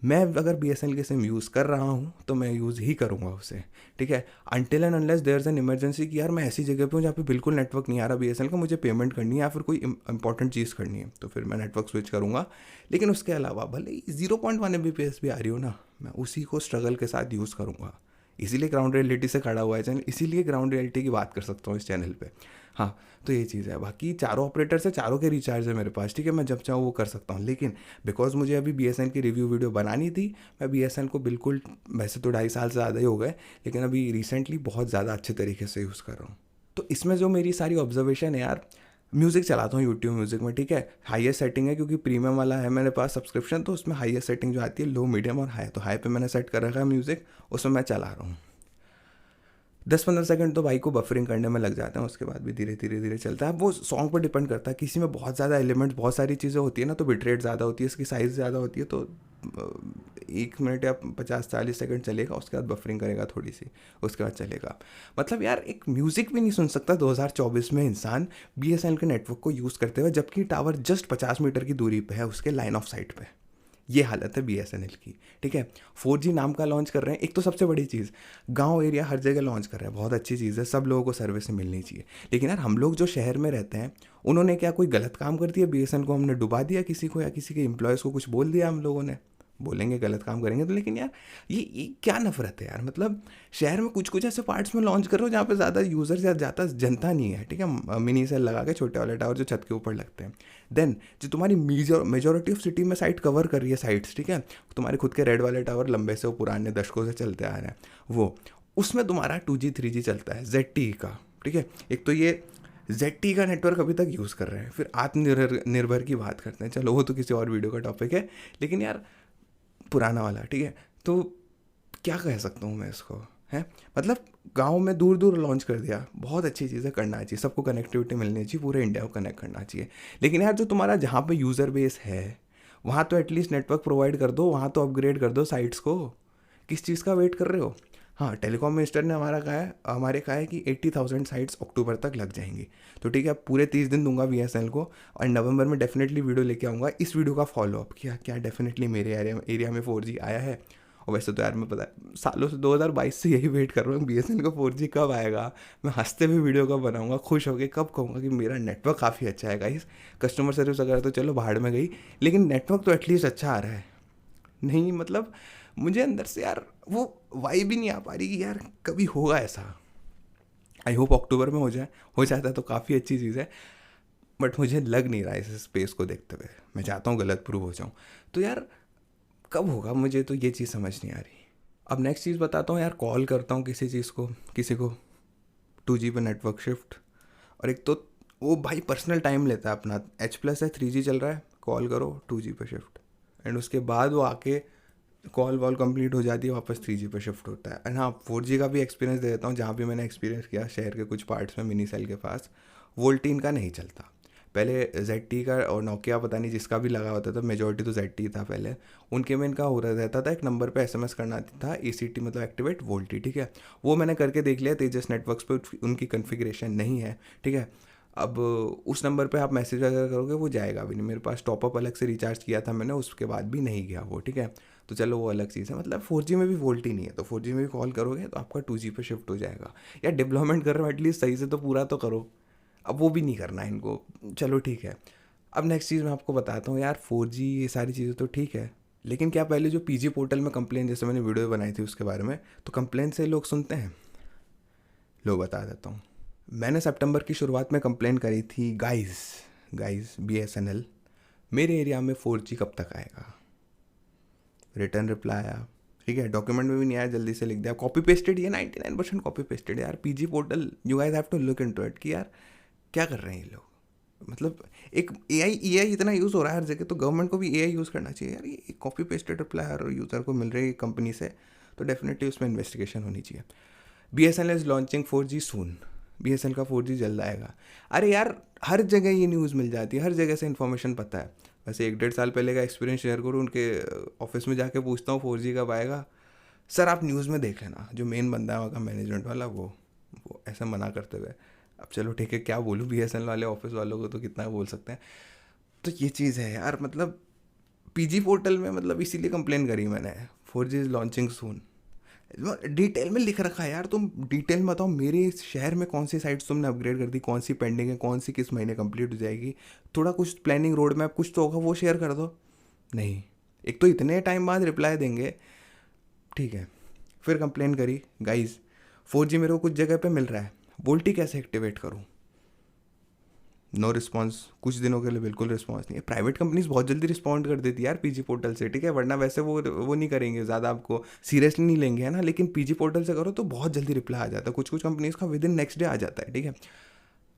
मैं अगर बीएसएनएल की सिम यूज़ कर रहा हूँ तो मैं यूज़ ही करूँगा उसे, ठीक है, until and unless there is an emergency कि यार मैं ऐसी जगह पे हूँ जहाँ पे बिल्कुल नेटवर्क नहीं आ रहा बीएसएनएल का, मुझे पेमेंट करनी है या फिर कोई इंपॉर्टेंट चीज़ करनी है, तो फिर मैं नेटवर्क स्विच करूँगा। लेकिन उसके अलावा भले ही 0.1 Mbps भी आ रही हो ना, मैं उसी को स्ट्रगल के साथ यूज़ करूँगा, इसीलिए ग्राउंड रियलिटी से खड़ा हुआ है चैनल, इसीलिए ग्राउंड रियलिटी की बात कर सकता हूँ इस चैनल पे। हाँ, तो ये चीज़ है। बाकी चारों ऑपरेटर से चारों के रिचार्ज है मेरे पास, ठीक है, मैं जब चाहूँ वो कर सकता हूँ। लेकिन बिकॉज मुझे अभी BSNL की रिव्यू वीडियो बनानी थी, मैं BSNL को बिल्कुल, वैसे तो 2.5 साल से ज़्यादा ही हो गए, लेकिन अभी रिसेंटली बहुत ज़्यादा अच्छे तरीके से यूज़ कर रहा हूँ। तो इसमें जो मेरी सारी ऑब्जर्वेशन है यार, म्यूज़िक चलाता हूँ यूट्यूब म्यूज़िक में, ठीक है, हाईएस्ट सेटिंग है क्योंकि प्रीमियम वाला है मेरे पास सब्सक्रिप्शन, तो उसमें हाईएस्ट सेटिंग जो आती है लो, मीडियम और हाई, तो हाई पे मैंने सेट कर रखा है म्यूज़िक, उसमें मैं चला रहा हूँ। 10-15 सेकंड तो बाइक को बफरिंग करने में लग जाते हैं, उसके बाद भी धीरे धीरे धीरे चलता है। वो सॉन्ग पर डिपेंड करता है, किसी में बहुत ज़्यादा एलिमेंट्स, बहुत सारी चीज़ें होती है ना, तो बिट रेट ज़्यादा होती है, इसकी साइज़ ज़्यादा होती है, तो 1 मिनट या 50-40 सेकंड चलेगा, उसके बाद बफरिंग करेगा थोड़ी सी, उसके बाद चलेगा। मतलब यार एक म्यूज़िक भी नहीं सुन सकता 2024 में इंसान BSNL के नेटवर्क को यूज़ करते हुए, जबकि टावर जस्ट 50 मीटर की दूरी पे है उसके लाइन ऑफ साइट पे। ये हालत है BSNL की, ठीक है। 4G नाम का लॉन्च कर रहे हैं, एक तो सबसे बड़ी चीज़, गांव एरिया हर जगह लॉन्च कर रहे हैं, बहुत अच्छी चीज़ है, सब लोगों को सर्विस मिलनी चाहिए। लेकिन यार हम लोग जो शहर में रहते हैं, उन्होंने क्या कोई गलत काम कर दिया? BSNL को हमने डुबा दिया किसी को, या किसी के एम्प्लॉयज़ को कुछ बोल दिया हम लोगों ने? बोलेंगे गलत काम करेंगे तो, लेकिन यार ये क्या नफरत है यार। मतलब शहर में कुछ कुछ ऐसे पार्ट्स में लॉन्च कर रहे हो जहाँ पे ज़्यादा यूज़र्स या ज़्यादा जनता नहीं है, ठीक है, मिनी सेल लगा के छोटे वाले टावर जो छत के ऊपर लगते हैं। देन जो तुम्हारी मेजोरिटी ऑफ सिटी में साइट कवर कर रही है साइट्स, ठीक है, तुम्हारे खुद के रेड वाले टावर लंबे से, वो पुराने दशकों से चलते आ रहे हैं, वो उसमें तुम्हारा 2G 3G चलता है ZTE का, ठीक है। एक तो ये ZTE का नेटवर्क अभी तक यूज़ कर रहे हैं, फिर आत्मनिर्भर निर्भर की बात करते हैं, चलो वो तो किसी और वीडियो का टॉपिक है, लेकिन यार पुराना वाला, ठीक है। तो क्या कह सकता हूँ मैं इसको, है मतलब गांव में दूर दूर लॉन्च कर दिया, बहुत अच्छी चीज़ें करना चाहिए, सबको कनेक्टिविटी मिलनी चाहिए, पूरे इंडिया को कनेक्ट करना चाहिए। लेकिन यार जो तुम्हारा जहाँ पे यूज़र बेस है, वहाँ तो एटलीस्ट नेटवर्क प्रोवाइड कर दो, वहाँ तो अपग्रेड कर दो साइट्स को। किस चीज़ का वेट कर रहे हो? हाँ, टेलीकॉम मिनिस्टर ने हमारे कहा है कि 80,000 साइट्स अक्टूबर तक लग जाएंगी। तो ठीक है, पूरे 30 दिन दूंगा BSNL को, और नवंबर में डेफिनेटली वीडियो लेके आऊँगा इस वीडियो का फॉलोअप, क्या क्या डेफिनेटली मेरे एरिया में 4G आया है। और वैसे तो यार मैं पता है सालों से 2022 से यही वेट कर रहा हूँ BSNL का 4G कब आएगा, मैं हंसते हुए वीडियो कब बनाऊंगा, खुश होकर कब कहूँगा कि मेरा नेटवर्क काफ़ी अच्छा है गाइस। कस्टमर सर्विस वगैरह तो चलो भाड़ में गई, लेकिन नेटवर्क तो एटलीस्ट अच्छा आ रहा है। नहीं मतलब मुझे अंदर से यार वो वाइब भी नहीं आ पा रही कि यार कभी होगा ऐसा। आई होप अक्टूबर में हो जाता है तो काफ़ी अच्छी चीज़ है, बट मुझे लग नहीं रहा है इस स्पेस को देखते हुए, मैं चाहता हूँ गलत प्रूव हो जाऊँ। तो यार कब होगा, मुझे तो ये चीज़ समझ नहीं आ रही। अब नेक्स्ट चीज़ बताता हूँ यार, कॉल करता हूँ किसी को 2G पे नेटवर्क शिफ्ट, और एक तो वो भाई पर्सनल टाइम लेता है अपना, H+ है, 3G चल रहा है, कॉल करो 2G पे शिफ्ट, एंड उसके बाद वो आके कॉल वॉल कंप्लीट हो जाती है, वापस 3G पे शिफ्ट होता है। एंड हाँ, 4G का भी एक्सपीरियंस दे देता हूँ, जहाँ भी मैंने एक्सपीरियंस किया शहर के कुछ पार्ट्स में मिनी सेल के पास, वोल्टीन का नहीं चलता। पहले ZTE का और नोकिया पता नहीं जिसका भी लगा होता था, मेजोरिटी तो ZTE था पहले, उनके में इनका हो रहता था, एक नंबर पे SMS करना था, ACT मतलब एक्टिवेट वोल्टी, ठीक है। वो मैंने करके देख लिया, तेजस नेटवर्क्स पे उनकी कन्फिग्रेशन नहीं है, ठीक है। अब उस नंबर पे आप मैसेज वगैरह करोगे वो जाएगा भी नहीं, मेरे पास टॉपअप अलग से रिचार्ज किया था मैंने, उसके बाद भी नहीं गया वो, ठीक है। तो चलो वो अलग चीज़ है, मतलब 4G में भी वोल्ट ही नहीं है, तो 4G में भी कॉल करोगे तो आपका 2G पे शिफ्ट हो जाएगा। या डेवलपमेंट कर रहे हो एटलीस्ट सही से तो पूरा तो करो, अब वो भी नहीं करना है इनको, चलो ठीक है। अब नेक्स्ट चीज़ मैं आपको बताता हूँ यार, 4G ये सारी चीज़ें तो ठीक है, लेकिन क्या पहले जो PG पोर्टल में कंप्लेन, जैसे मैंने वीडियो बनाई थी उसके बारे में, तो कंप्लेन से लोग सुनते हैं? लो बता देता हूँ, मैंने सितंबर की शुरुआत में कंप्लेन करी थी, गाइस BSNL मेरे एरिया में 4G कब तक आएगा। रिटर्न रिप्लाई आया, ठीक है, डॉक्यूमेंट में भी नहीं आया, जल्दी से लिख दिया, कॉपी पेस्टेड, ये 99% कॉपी पेस्टेड यार। PG portal, you guys have to look into it कि यार क्या कर रहे हैं ये लोग। मतलब एक AI इतना यूज़ हो रहा है हर जगह, तो गवर्नमेंट को भी AI यूज़ करना चाहिए यार। ये कॉपी पेस्टेड रिप्लाई हर यूज़र को मिल रही है कंपनी से, तो डेफिनेटली उसमें इन्वेस्टिगेशन होनी चाहिए। BSNL is launching 4G soon, BSNL का 4G जल्द आएगा। अरे यार हर जगह ये न्यूज़ मिल जाती है, हर जगह से इन्फॉर्मेशन पता है। वैसे 1-1.5 साल पहले का एक्सपीरियंस शेयर करूँ, उनके ऑफिस में जाके पूछता हूँ 4G कब आएगा, सर आप न्यूज़ में देख लेना, जो मेन बंदा है वहाँ का मैनेजमेंट वाला, वो ऐसा मना करते हुए। अब चलो ठीक है, क्या बोलूँ, BSNL वाले ऑफिस वालों को तो कितना बोल सकते हैं। तो ये चीज़ है यार, मतलब PG पोर्टल में, मतलब इसीलिए कंप्लेन करी मैंने, 4G is launching soon, detail में लिख रखा है यार। तुम डिटेल में बताओ मेरे शहर में कौन सी साइट्स तुमने अपग्रेड कर दी, कौन सी पेंडिंग है, कौन सी किस महीने कंप्लीट हो जाएगी, थोड़ा कुछ प्लानिंग रोड मैप कुछ तो होगा, वो शेयर कर दो। नहीं, एक तो इतने टाइम बाद रिप्लाई देंगे, ठीक है, फिर कंप्लेन करी, गाइज 4G मेरे को कुछ जगह पे मिल रहा है, वोल्टी कैसे एक्टिवेट करूँ? नो रिस्पॉन्स, कुछ दिनों के लिए बिल्कुल रिस्पॉन्स नहीं है। प्राइवेट कंपनीज बहुत जल्दी रिस्पॉन्ड कर देती है यार पीजी पोर्टल से, ठीक है, वरना वैसे वो नहीं करेंगे, ज़्यादा आपको सीरियसली नहीं लेंगे, है ना। लेकिन पीजी पोर्टल से करो तो बहुत जल्दी रिप्लाई आ जाता है, कुछ कुछ कंपनीज का विद इन नेक्स्ट डे आ जाता है, ठीक है।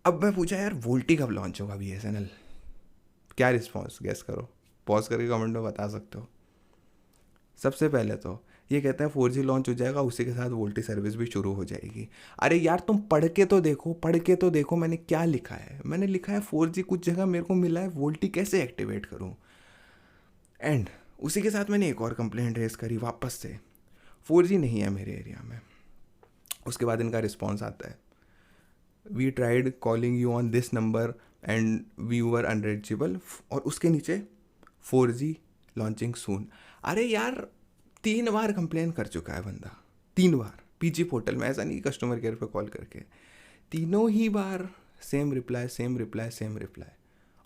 अब मैं पूछा यार वोल्टी कब लॉन्च होगा BSNL, क्या रिस्पॉन्स गेस करो, पॉज करके कमेंट में बता सकते हो। सबसे पहले तो ये कहते हैं 4G लॉन्च हो जाएगा, उसी के साथ वोल्टी सर्विस भी शुरू हो जाएगी। अरे यार तुम पढ़ के तो देखो, पढ़ के तो देखो मैंने क्या लिखा है। मैंने लिखा है 4G कुछ जगह मेरे को मिला है, वोल्टी कैसे एक्टिवेट करूँ। एंड उसी के साथ मैंने एक और कंप्लेंट रेस करी वापस से, 4G नहीं है मेरे एरिया में। उसके बाद इनका रिस्पॉन्स आता है, we tried calling you on this number and we were unreachable, और उसके नीचे 4G लॉन्चिंग सून। अरे यार 3 बार कंप्लेन कर चुका है बंदा, 3 बार पीजी पोर्टल में, ऐसा नहीं कस्टमर केयर पे कॉल करके, तीनों ही बार same reply same reply same reply.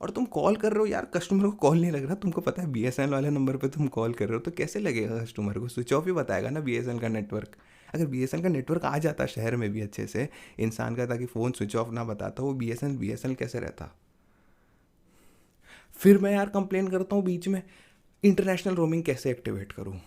और तुम कॉल कर रहे हो यार, कस्टमर को कॉल नहीं लग रहा, तुमको पता है BSNL वाले नंबर पे तुम कॉल कर रहे हो, तो कैसे लगेगा कस्टमर को? स्विच ऑफ ही बताएगा ना BSNL का नेटवर्क। अगर BSNL का नेटवर्क आ जाता शहर में भी अच्छे से इंसान का, ताकि फ़ोन स्विच ऑफ ना बताता, वो BSNL कैसे रहता। फिर मैं यार कंप्लेन करता हूँ बीच में, इंटरनेशनल रोमिंग कैसे एक्टिवेट करूँ,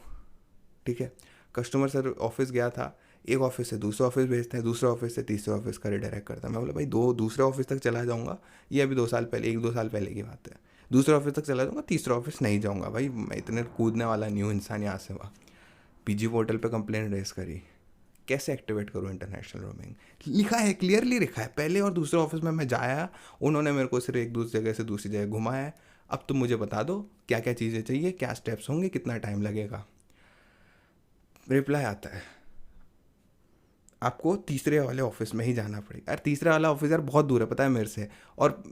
ठीक है। कस्टमर सर्विस ऑफिस गया था, एक ऑफिस से दूसरे ऑफिस भेजते हैं, दूसरे ऑफिस से तीसरे ऑफिस का रिडायरेक्ट करता है। मैं बोला भाई दूसरे ऑफिस तक चला जाऊँगा, ये अभी 2 साल पहले, 1-2 साल पहले की बात है। दूसरे ऑफिस तक चला जाऊँगा, तीसरे ऑफिस नहीं जाऊँगा भाई, मैं इतने कूदने वाला नहीं हूँ इंसान यहाँ से वहाँ। पीजी पोर्टल पे कंप्लेंट रेस करी, कैसे एक्टिवेट करूँ इंटरनेशनल रोमिंग, लिखा है, क्लियरली लिखा है। पहले और दूसरे ऑफिस में मैं जाया, उन्होंने मेरे को सिर्फ एक दूसरी जगह से दूसरी जगह घुमाया। अब तुम मुझे बता दो क्या क्या चीज़ें चाहिए, क्या स्टेप्स होंगे, कितना टाइम लगेगा। रिप्लाई आता है, आपको तीसरे वाले ऑफिस में ही जाना पड़ेगा। यार तीसरा वाला ऑफिस यार बहुत दूर है, पता है मेरे से, और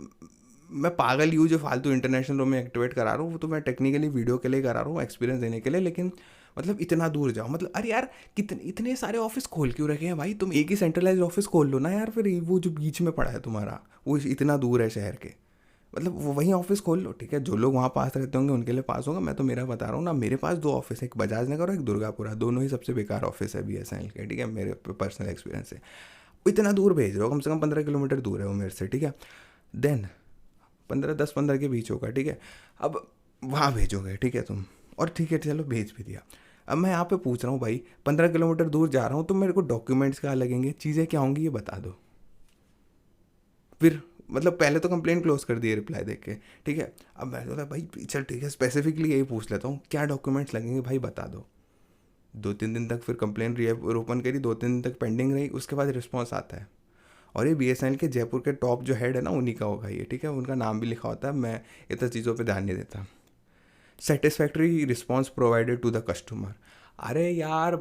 मैं पागल ही हूँ जो फालतू इंटरनेशनल रोम में एक्टिवेट करा रहा हूँ, वो तो मैं टेक्निकली वीडियो के लिए करा रहा हूँ, एक्सपीरियंस देने के लिए। लेकिन मतलब इतना दूर जाओ, मतलब अरे यार इतने सारे ऑफिस खोल क्यों रखे हैं भाई, तुम एक ही सेंट्रलाइज ऑफिस खोल लो ना यार। फिर वो जो बीच में पड़ा है तुम्हारा, वो इतना दूर है शहर के, मतलब वो वहीं ऑफिस खोल लो, ठीक है। जो लोग वहाँ पास रहते होंगे उनके लिए पास होगा, मैं तो मेरा बता रहा हूँ ना। मेरे पास 2 ऑफिस है, एक बजाज नगर और एक दुर्गापुरा, दोनों ही सबसे बेकार ऑफिस है BSNL के, ठीक है, मेरे पर्सनल एक्सपीरियंस से। इतना दूर भेज रहे हो, कम से कम 15 किलोमीटर दूर है वो मेरे से, ठीक है। देन 10-15 के बीच होगा, ठीक है। अब वहाँ भेजोगे, ठीक है तुम, और ठीक है चलो भेज भी दिया। अब मैं यहाँ पे पूछ रहा हूँ भाई, 15 किलोमीटर दूर जा रहा हूँ तो मेरे को डॉक्यूमेंट्स क्या लगेंगे, चीज़ें क्या होंगी, ये बता दो। फिर मतलब पहले तो कंप्लेंट क्लोज कर दिए रिप्लाई देख के, ठीक है। अब मैं बोला भाई चल ठीक है, स्पेसिफिकली यही पूछ लेता हूँ, क्या डॉक्यूमेंट्स लगेंगे भाई बता दो। 2-3 दिन तक फिर कंप्लेंट ओपन करी, 2-3 दिन तक पेंडिंग रही, उसके बाद रिस्पॉन्स आता है। और ये BSNL के जयपुर के टॉप जो हेड है ना, उन्हीं का होगा ये, ठीक है, उनका नाम भी लिखा होता है। मैं इतना चीज़ों पे ध्यान नहीं देता। Satisfactory response provided to the customer. अरे यार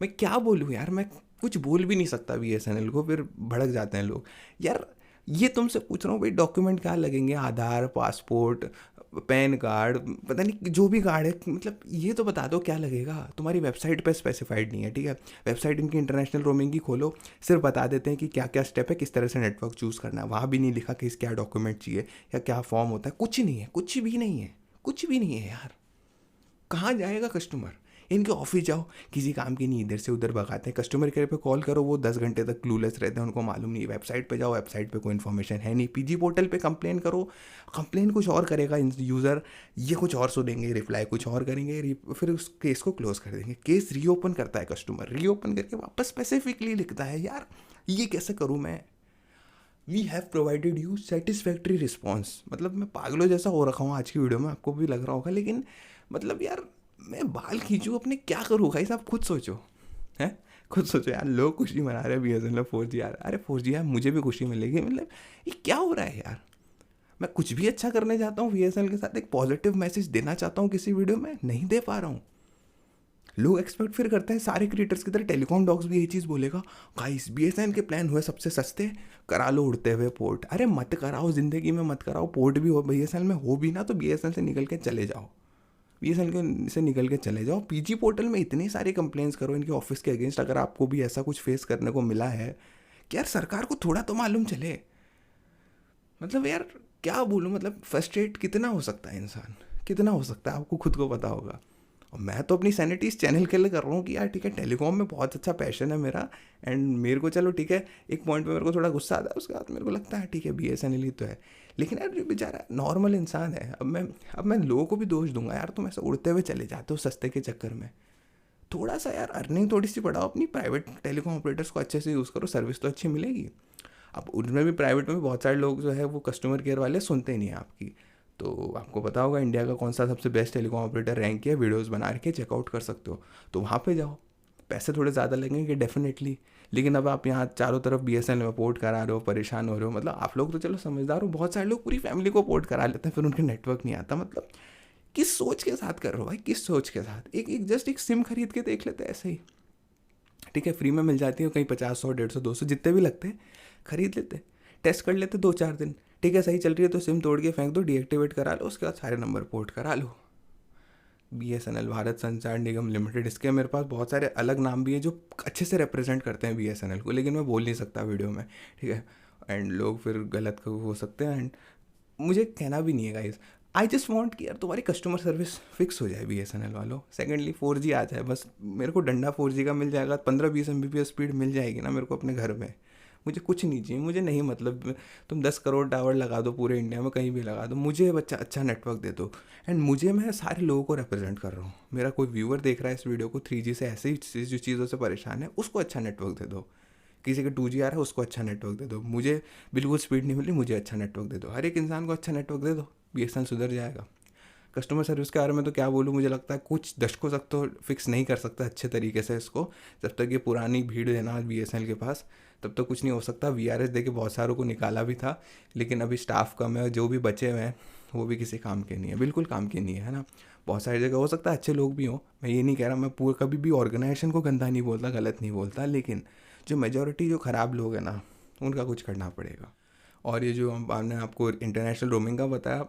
मैं क्या बोलूँ यार, मैं कुछ बोल भी नहीं सकता BSNL को, फिर भड़क जाते हैं लोग। यार ये तुमसे पूछ रहा हूँ भाई, डॉक्यूमेंट क्या लगेंगे, आधार, पासपोर्ट, पैन कार्ड, पता नहीं जो भी कार्ड है, मतलब ये तो बता दो क्या लगेगा। तुम्हारी वेबसाइट पे स्पेसिफाइड नहीं है, ठीक है। वेबसाइट इनकी इंटरनेशनल रोमिंग की खोलो, सिर्फ बता देते हैं कि क्या क्या स्टेप है, किस तरह से नेटवर्क चूज़ करना है। वहाँ भी नहीं लिखा कि क्या डॉक्यूमेंट चाहिए या क्या फॉर्म होता है, कुछ नहीं है, कुछ भी नहीं है, कुछ भी नहीं है यार। कहाँ जाएगा कस्टमर? इनके ऑफिस जाओ, किसी काम की नहीं, इधर से उधर भगाते हैं। कस्टमर केयर पे कॉल करो, वो 10 घंटे तक क्लूलेस रहते हैं, उनको मालूम नहीं। वेबसाइट पे जाओ, वेबसाइट पे कोई इन्फॉर्मेशन है नहीं। पीजी पोर्टल पे कंप्लेन करो, कंप्लेन कुछ और करेगा यूज़र, ये कुछ और सुनेंगे, रिप्लाई कुछ और करेंगे, फिर उस केस को क्लोज कर देंगे। केस रीओपन करता है कस्टमर, रीओपन करके वापस स्पेसिफिकली लिखता है, यार ये कैसे करूँ मैं। We have provided you satisfactory response. मतलब मैं पागलों जैसा हो रखा हूँ आज की वीडियो में, आपको भी लग रहा होगा, लेकिन मतलब यार मैं बाल खींचूँ अपने, क्या करूँ भाई साहब, खुद सोचो, हैं खुद सोचो यार। लोग खुशी मना रहे हैं BSNL 4G यार, अरे 4G यार मुझे भी खुशी मिलेगी। मतलब ये क्या हो रहा है यार। मैं कुछ भी अच्छा करने जाता हूँ BSNL के साथ, एक पॉजिटिव मैसेज देना चाहता हूँ किसी वीडियो में, नहीं दे पा रहा हूँ। लोग एक्सपेक्ट फिर करते हैं सारे क्रिएटर्स की तरह, टेलीकॉम डॉग्स भी यही चीज़ बोलेगा, गाइस BSNL के प्लान हुए सबसे सस्ते, करा लो उड़ते हुए पोर्ट। अरे मत कराओ, ज़िंदगी में मत कराओ पोर्ट, भी हो BSNL में हो भी ना तो BSNL से निकल के चले जाओ, BSNL से निकल के चले जाओ। पीजी पोर्टल में इतनी सारी कंप्लेंट्स करो इनके ऑफिस के अगेंस्ट, अगर आपको भी ऐसा कुछ फेस करने को मिला है कि यार सरकार को थोड़ा तो मालूम चले। मतलब यार क्या बोलूँ, मतलब फ्रस्ट्रेट कितना हो सकता है इंसान, कितना हो सकता है, आपको खुद को पता होगा। और मैं तो अपनी सैनिटी इस चैनल के लिए कर रहा हूँ कि यार ठीक है, टेलीकॉम में बहुत अच्छा पैशन है मेरा। एंड मेरे को चलो ठीक है, एक पॉइंट पे मेरे को थोड़ा गुस्सा आता है, उसके बाद मेरे को लगता है ठीक है BSNL ही तो है। लेकिन यार जो बेचारा नॉर्मल इंसान है, अब मैं लोगों को भी दोष दूंगा यार, तुम ऐसे उड़ते हुए चले जाते हो सस्ते के चक्कर में। थोड़ा सा यार अर्निंग थोड़ी सी बढ़ाओ, अपनी प्राइवेट टेलीकॉम ऑपरेटर्स को अच्छे से यूज़ करो, सर्विस तो अच्छी मिलेगी। अब उनमें भी प्राइवेट में भी बहुत सारे लोग जो है वो कस्टमर केयर वाले सुनते ही नहीं है आपकी। तो आपको पता होगा इंडिया का कौन सा सबसे बेस्ट टेलीकॉम ऑपरेटर रैंक किया, वीडियोस बना के चेकआउट कर सकते हो। तो वहाँ पे जाओ, पैसे थोड़े ज़्यादा लगेंगे डेफिनेटली। लेकिन अब आप यहाँ चारों तरफ BSNL में पोर्ट करा रहे हो, परेशान हो रहे हो। मतलब आप लोग तो चलो समझदार हो, बहुत सारे लोग पूरी फैमिली को पोर्ट करा लेते हैं, फिर उनके नेटवर्क नहीं आता। मतलब किस सोच के साथ कर रहे हो भाई, किस सोच के साथ? एक जस्ट एक सिम खरीद के देख लेते हैं ऐसे ही, ठीक है, फ्री में मिल जाती है कहीं, 50, 100, 150, 200 जितने भी लगते हैं, खरीद लेते, टेस्ट कर लेते 2-4 दिन, ठीक है सही चल रही है तो सिम तोड़ के फेंक दो, डीएक्टिवेट करा लो, उसके बाद सारे नंबर पोर्ट करा लो। BSNL, भारत संचार निगम लिमिटेड, इसके मेरे पास बहुत सारे अलग नाम भी हैं जो अच्छे से रिप्रेजेंट करते हैं BSNL को, लेकिन मैं बोल नहीं सकता वीडियो में, ठीक है। एंड लोग फिर गलत हो सकते हैं, एंड मुझे कहना भी नहीं है गाइस। आई जस्ट वॉन्ट कि यार तुम्हारी कस्टमर सर्विस फिक्स हो जाए BSNL वालों। सेकेंडली 4G आ जाए बस, मेरे को डंडा 4G का मिल जाएगा, 15-20 Mbps स्पीड मिल जाएगी ना मेरे को अपने घर में। मुझे कुछ नहीं चाहिए, मुझे नहीं मतलब तुम 10 करोड़ टावर लगा दो पूरे इंडिया में, कहीं भी लगा दो, मुझे बच्चा अच्छा नेटवर्क दे दो। एंड मुझे, मैं सारे लोगों को रिप्रेजेंट कर रहा हूँ, मेरा कोई व्यूअर देख रहा है इस वीडियो को 3G से ऐसे ही जो चीज़ों से परेशान है, उसको अच्छा नेटवर्क दे दो। किसी का 2G आ रहा है, उसको अच्छा नेटवर्क दे दो। मुझे बिल्कुल स्पीड नहीं मिल रही, मुझे अच्छा नेटवर्क दे दो। हर एक इंसान को अच्छा नेटवर्क दे दो, BSNL सुधर जाएगा। कस्टमर सर्विस के बारे में तो क्या बोलूँ, मुझे लगता है कुछ दशकों तक तो फिक्स नहीं कर सकता अच्छे तरीके से इसको। जब तक ये पुरानी भीड़ है ना BSNL के पास, तब तक कुछ नहीं हो सकता। VRS दे के बहुत सारों को निकाला भी था, लेकिन अभी स्टाफ कम है, और जो भी बचे हुए हैं वो भी किसी काम के नहीं है, बिल्कुल काम के नहीं है ना। बहुत सारी जगह हो सकता है अच्छे लोग भी हों, मैं ये नहीं कह रहा, मैं पूरा कभी भी ऑर्गेनाइजेशन को गंदा नहीं बोलता, गलत नहीं बोलता, लेकिन जो मेजोरिटी जो ख़राब लोग हैं ना, उनका कुछ करना पड़ेगा। और ये जो हमने आपको इंटरनेशनल रोमिंग का बताया,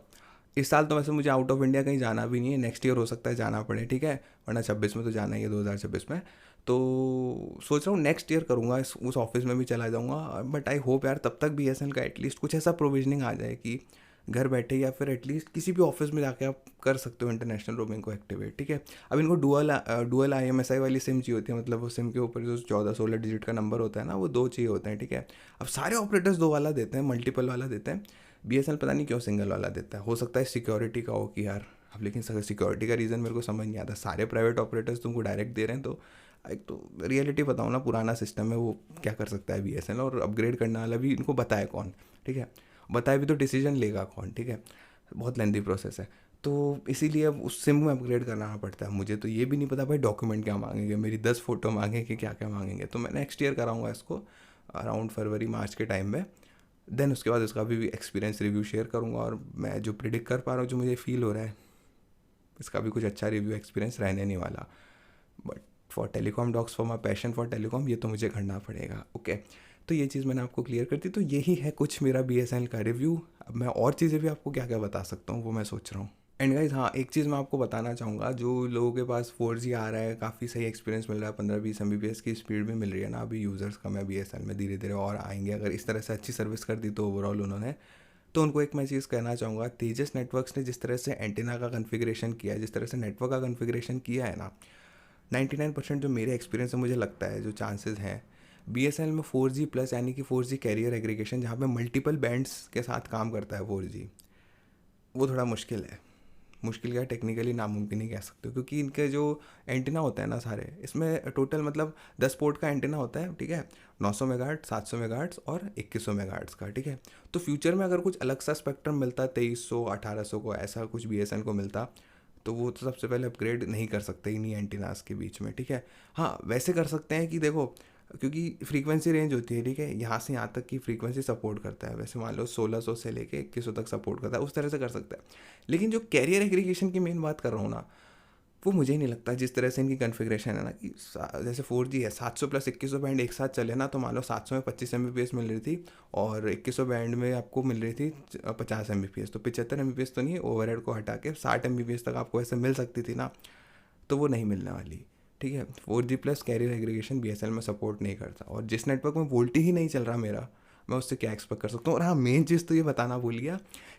इस साल तो वैसे मुझे आउट ऑफ इंडिया कहीं जाना भी नहीं है, नेक्स्ट ईयर हो सकता है जाना पड़े, ठीक है, वरना 26 में तो जाना ही है, 2026 में। तो सोच रहा हूँ नेक्स्ट ईयर करूँगा, उस ऑफिस में भी चला जाऊँगा। बट आई होप यार तब तक BSNL का एटलीस्ट कुछ ऐसा प्रोविजनिंग आ जाए कि घर बैठे या फिर एटलीस्ट किसी भी ऑफिस में जाके आप कर सकते हो इंटरनेशनल रोमिंग को एक्टिवेट, ठीक है। अब इनको डुअल IMSI वाली सिम चाहिए होती है, मतलब वो सिम के ऊपर जो 14-16 डिजिट का नंबर होता है ना, वो 2 चाहिए होते हैं, ठीक है। अब सारे ऑपरेटर्स 2 वाला देते हैं, मल्टीपल वाला देते हैं। BSNL पता नहीं क्यों सिंगल वाला देता है, हो सकता है सिक्योरिटी का हो कि यार, अब लेकिन सिक्योरिटी का रीज़न मेरे को समझ नहीं आता। सारे प्राइवेट ऑपरेटर्स तुमको डायरेक्ट दे रहे हैं, तो एक तो रियलिटी बताऊँ ना, पुराना सिस्टम है वो, क्या कर सकता है BSNL, और अपग्रेड करने वाला भी इनको बताए कौन, ठीक है। बताए भी तो डिसीजन लेगा कौन, ठीक है। बहुत लेंदी प्रोसेस है। तो इसीलिए अब उस सिम में अपग्रेड करना पड़ता है मुझे। तो ये भी नहीं पता भाई डॉक्यूमेंट क्या मांगेंगे, मेरी 10 फोटो मांगेंगे, क्या क्या मांगेंगे। तो मैं नेक्स्ट ईयर कराऊंगा इसको, अराउंड फरवरी-मार्च के टाइम में। देन उसके बाद इसका भी एक्सपीरियंस रिव्यू शेयर करूंगा, और मैं जो प्रिडिक्ट कर पा रहा हूँ, जो मुझे फील हो रहा है, इसका भी कुछ अच्छा रिव्यू एक्सपीरियंस रहने नहीं वाला। But for telecom docs, for my passion for telecom, ये तो मुझे करना पड़ेगा, ओके। तो ये चीज़ मैंने आपको क्लियर कर दी। तो यही है कुछ मेरा BSNL का रिव्यू। अब मैं और चीज़ें भी आपको क्या क्या बता सकता हूँ वो मैं सोच रहा हूँ। एंड गाइज हाँ, एक चीज़ मैं आपको बताना चाहूँगा, जो लोगों के पास 4G आ रहा है, काफ़ी सही एक्सपीरियंस मिल रहा है, 15-20 Mbps की स्पीड भी मिल रही है ना, अभी यूज़र्स कम है BSNL में, धीरे धीरे और आएंगे। अगर इस तरह से अच्छी सर्विस कर दी तो ओवरऑल उन्होंने, तो उनको एक मैं चीज़ कहना चाहूँगा, तेजस नेटवर्क्स ने जिस तरह से एंटीना का कन्फिग्रेशन किया है, जिस तरह से नेटवर्क का कन्फिग्रेशन किया है ना, 99% जो मेरे एक्सपीरियंस से मुझे लगता है जो चांसेस हैं BSNL में 4G प्लस, यानी कि 4G कैरियर एग्रीगेशन, जहाँ पे मल्टीपल बैंड्स के साथ काम करता है 4G, वो थोड़ा मुश्किल है। मुश्किल क्या, टेक्निकली नामुमकिन ही कह सकते हो, क्योंकि इनके जो एंटीना होते हैं ना सारे, इसमें टोटल मतलब 10 पोर्ट का एंटीना होता है, ठीक है। 900 मेगाहर्ट्ज़, 700 मेगाहर्ट्ज़ और 2100 मेगाहर्ट्ज़ का, ठीक है। तो फ्यूचर में अगर कुछ अलग सा स्पेक्ट्रम मिलता, 2300, 1800 को, ऐसा कुछ BSNL को मिलता, तो वो तो सबसे पहले अपग्रेड नहीं कर सकते इन्हीं एंटीनास के बीच में, ठीक है। हाँ वैसे कर सकते हैं कि देखो, क्योंकि फ्रीक्वेंसी रेंज होती है, ठीक है, यहाँ से यहाँ तक की फ्रीक्वेंसी सपोर्ट करता है। वैसे मान लो 1600 से लेके 2100 तक सपोर्ट करता है, उस तरह से कर सकता है। लेकिन जो कैरियर एग्रीगेशन की मेन बात कर रहा हूँ ना, वो मुझे ही नहीं लगता, जिस तरह से इनकी कन्फिग्रेशन है ना, कि जैसे 4G है, 700 प्लस 2100 बैंड एक साथ चले ना, तो मान लो 700 में 25 Mbps मिल रही थी, और 2100 बैंड में आपको मिल रही थी 50 Mbps, तो 75 Mbps तो नहीं, ओवरहेड को हटा के 60 Mbps तक आपको ऐसे मिल सकती थी ना, तो वो नहीं मिलने वाली, ठीक है। 4G plus career aggregation BSNL में सपोर्ट नहीं करता, और जिस नेटवर्क में वोल्टी ही नहीं चल रहा मेरा, मैं उससे क्या एक्सपेक्ट कर सकता हूँ। और हाँ, मेन चीज़ तो ये बताना भूल गया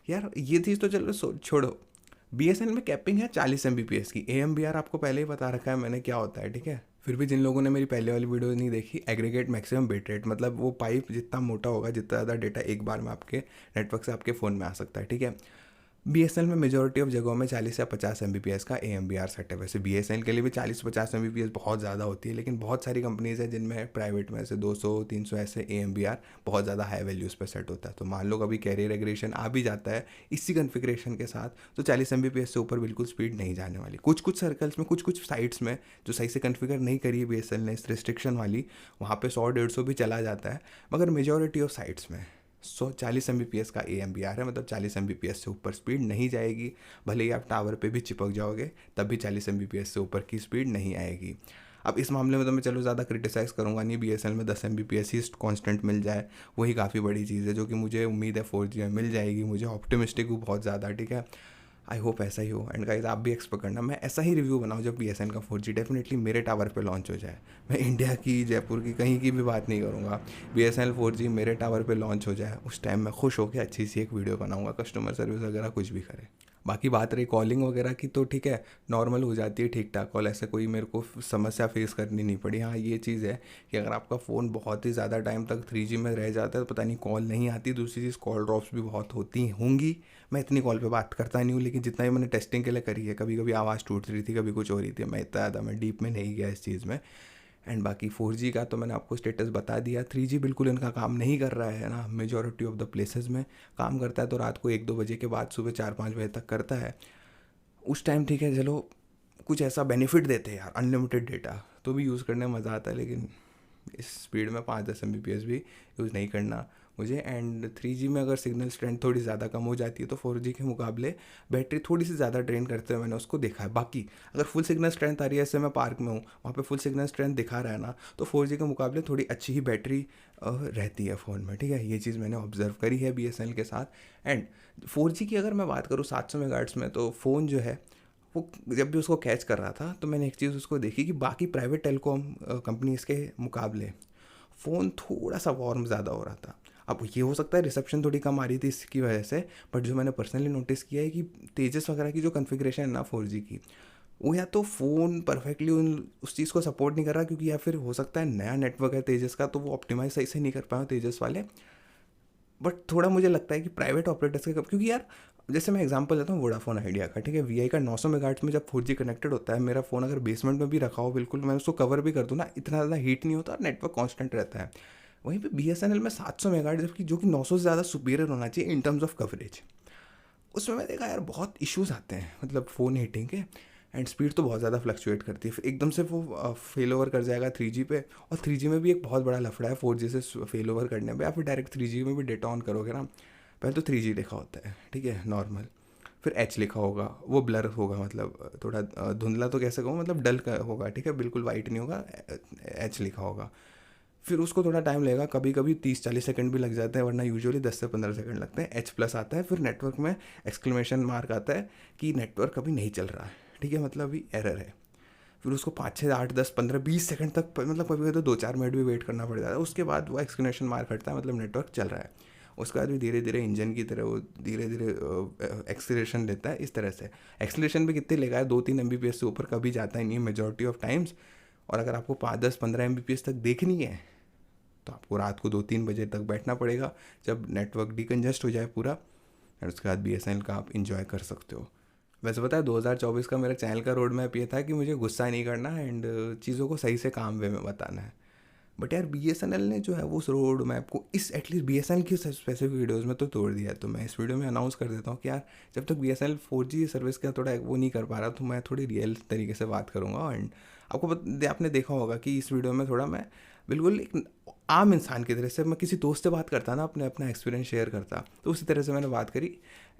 यार, ये चीज़ तो चलो छोड़ो, BSNL में कैपिंग है 40 Mbps की। AMBR आपको पहले ही बता रखा है मैंने क्या होता है, ठीक है। फिर भी जिन लोगों ने मेरी पहले वाली वीडियो नहीं देखी, एग्रीगेट मैक्सिमम बिट रेट मतलब वो पाइप जितना मोटा होगा, जितना ज़्यादा डेटा एक बार में आपके नेटवर्क से आपके फ़ोन में आ सकता है, ठीक है। BSNL में मेजॉरिटी ऑफ जगहों में 40 या 50 Mbps का AMBR सेट है। वैसे BSNL के लिए भी 40-50 Mbps बहुत ज़्यादा होती है, लेकिन बहुत सारी कंपनीज़ हैं जिनमें प्राइवेट में से 200-300 ऐसे AMBR बहुत ज़्यादा हाई वैल्यूज़ पे सेट होता है। तो मान लो कभी कैरियर एग्रीगेशन आ भी जाता है इसी कॉन्फ़िगरेशन के साथ, तो 40 Mbps से ऊपर बिल्कुल स्पीड नहीं जाने वाली। कुछ कुछ सर्कल्स में, कुछ कुछ साइट्स में जो सही से कॉन्फ़िगर नहीं करी है BSNL ने इस रिस्ट्रिक्शन वाली, वहाँ पे 100-150 भी चला जाता है। मगर मेजॉरिटी ऑफ साइट्स में 40 Mbps का AMBR है, मतलब 40 Mbps से ऊपर स्पीड नहीं जाएगी। भले ही आप टावर पे भी चिपक जाओगे तब भी 40 Mbps से ऊपर की स्पीड नहीं आएगी। अब इस मामले में तो मैं चलो ज़्यादा क्रिटिसाइज़ करूँगा नहीं, BSNL में 10 Mbps ही कांस्टेंट मिल जाए वही काफ़ी बड़ी चीज़ है, जो कि मुझे उम्मीद है 4G में मिल जाएगी। मुझे ऑप्टिमिस्टिक हूँ बहुत ज़्यादा, ठीक है। आई होप ऐसा ही हो। एंड गाइस आप भी एक्सपेक्ट करना मैं ऐसा ही रिव्यू बनाऊँ जब BSNL का 4G डेफिनेटली मेरे टावर पे लॉन्च हो जाए। मैं इंडिया की, जयपुर की, कहीं की भी बात नहीं करूँगा। BSNL 4G मेरे टावर पे लॉन्च हो जाए, उस टाइम मैं खुश होकर अच्छी सी एक वीडियो बनाऊँगा, कस्टमर सर्विस वगैरह कुछ भी करे। बाकी बात रही कॉलिंग वगैरह की, तो ठीक है, नॉर्मल हो जाती है, ठीक ठाक कॉल, ऐसे कोई मेरे को समस्या फेस करनी नहीं पड़ी। हाँ ये चीज़ है कि अगर आपका फ़ोन बहुत ही ज़्यादा टाइम तक 3G में रह जाता है तो पता नहीं कॉल नहीं आती। दूसरी चीज़ कॉल ड्रॉप्स भी बहुत होती होंगी। मैं इतनी कॉल पे बात करता नहीं हूँ, लेकिन जितना ही मैंने टेस्टिंग के लिए करी है, कभी कभी आवाज़ टूट रही थी, कभी कुछ हो रही थी। मैं इतना ज़्यादा मैं डीप में नहीं गया इस चीज़ में। एंड बाकी 4G का तो मैंने आपको स्टेटस बता दिया। 3G बिल्कुल इनका काम नहीं कर रहा है ना, मेजॉरिटी ऑफ द प्लेसेस में काम करता है तो रात को 1-2 बजे के बाद सुबह 4-5 बजे तक करता है। उस टाइम ठीक है, चलो कुछ ऐसा बेनिफिट देते हैं यार, अनलिमिटेड डेटा तो भी यूज़ करने में मज़ा आता है, लेकिन इस स्पीड में 5-10 Mbps भी यूज़ नहीं करना मुझे। एंड 3G में अगर सिग्नल स्ट्रेंथ थोड़ी ज़्यादा कम हो जाती है तो 4G के मुकाबले बैटरी थोड़ी सी ज़्यादा ड्रेन करते हुए मैंने उसको देखा है। बाकी अगर फुल सिग्नल स्ट्रेंथ आ रही है, जैसे मैं पार्क में हूँ वहाँ पे फुल सिग्नल स्ट्रेंथ दिखा रहा है ना, तो 4G के मुकाबले थोड़ी अच्छी ही बैटरी रहती है फ़ोन में, ठीक है। ये चीज़ मैंने ऑब्जर्व करी है BSNL के साथ। एंड 4G की अगर मैं बात करूँ 700 मेगाहर्ट्ज़ में, तो फ़ोन जो है वो जब भी उसको कैच कर रहा था तो मैंने एक चीज़ उसको देखी कि बाकी प्राइवेट टेलीकॉम कंपनीज़ के मुकाबले फ़ोन थोड़ा सा वार्म ज़्यादा हो रहा था। अब ये हो सकता है रिसेप्शन थोड़ी कम आ रही थी इसकी वजह से, बट जो मैंने पर्सनली नोटिस किया है कि तेजस वगैरह की जो कॉन्फ़िगरेशन है ना 4G की, वो या तो फ़ोन परफेक्टली उस चीज़ को सपोर्ट नहीं कर रहा, क्योंकि या फिर हो सकता है नया नेटवर्क है तेजस का तो वो ऑप्टिमाइज सही से नहीं कर पाए तेजस वाले। बट थोड़ा मुझे लगता है कि प्राइवेट ऑपरेटर्स के, क्योंकि यार जैसे मैं एग्जांपल देता हूँ वोडाफोन आइडिया का, ठीक है। VI का 900 मेगाहर्ट्ज़ में जब 4G कनेक्टेड होता है, मेरा फ़ोन अगर बेसमेंट में भी रखा हो, बिल्कुल मैं उसको कवर भी कर दूँ ना, इतना ज़्यादा हीट नहीं होता और नेटवर्क कांस्टेंट रहता है। वहीं पे BSNL में 700 मेगाहर्ट्ज़ जबकि जो कि 900 से ज़्यादा सुपीरियर होना चाहिए इन टर्म्स ऑफ कवरेज, उसमें मैं देखा यार बहुत इश्यूज़ आते हैं, मतलब फ़ोन हीटिंग के। एंड स्पीड तो बहुत ज़्यादा फ्लक्चुएट करती है, फिर एकदम से वो फेल ओवर कर जाएगा 3G पे। और 3G में भी एक बहुत बड़ा लफड़ा है 4G से फेल ओवर करने में, या फिर डायरेक्ट 3G में भी डेटा ऑन करोगे ना, पहले तो 3G लिखा होता है, ठीक है, नॉर्मल, फिर H लिखा होगा, वो ब्लर होगा, मतलब थोड़ा धुंधला तो कैसे कहूँ, मतलब डल का होगा, ठीक है, बिल्कुल वाइट नहीं होगा, H लिखा होगा। फिर उसको थोड़ा टाइम लगेगा, कभी कभी 30-40 सेकंड भी लग जाते हैं, वरना यूजुअली 10 से 15 सेकंड लगते हैं। H+ आता है, फिर नेटवर्क में एक्सक्लेमेशन मार्क आता है कि नेटवर्क अभी नहीं चल रहा है, ठीक है, मतलब अभी एरर है। फिर उसको 5-6-8-10-15-20 सेकंड तक, मतलब कभी कभी तो 2-4 मिनट भी वेट करना पड़ जाता है। उसके बाद वो एक्सक्लेमेशन मार्क हटता है, मतलब नेटवर्क चल रहा है। उसके बाद भी धीरे धीरे इंजन की तरह वो धीरे धीरे एक्सीलरेशन लेता है। इस तरह से एक्सीलरेशन भी कितने लेगा है, 2-3 Mbps से ऊपर कभी जाता ही नहीं है मेजॉरिटी ऑफ टाइम्स। और अगर आपको 5-10-15 Mbps तक देखनी है तो आपको रात को 2-3 बजे तक बैठना पड़ेगा, जब नेटवर्क डिकंजस्ट हो जाए पूरा, और उसके बाद BSNL का आप इंजॉय कर सकते हो। वैसे पता है 2024 का मेरा चैनल का रोड मैप ये था कि मुझे गुस्सा नहीं करना एंड चीज़ों को सही से काम वे में बताना है। बट यार BSNL ने जो है वो उस रोड मैप को इस एटलीस्ट BSNL की स्पेसिफिक वीडियोज़ में तो तोड़ दिया है। तो मैं इस वीडियो में अनाउंस कर देता हूँ कि यार जब तक BSNL 4G सर्विस का थोड़ा वो नहीं कर पा रहा, तो मैं थोड़ी रियल तरीके से बात करूँगा। एंड आपने देखा होगा कि इस वीडियो में थोड़ा मैं बिल्कुल एक आम इंसान की तरह से, मैं किसी दोस्त से बात करता ना, अपना एक्सपीरियंस शेयर करता, तो उसी तरह से मैंने बात करी।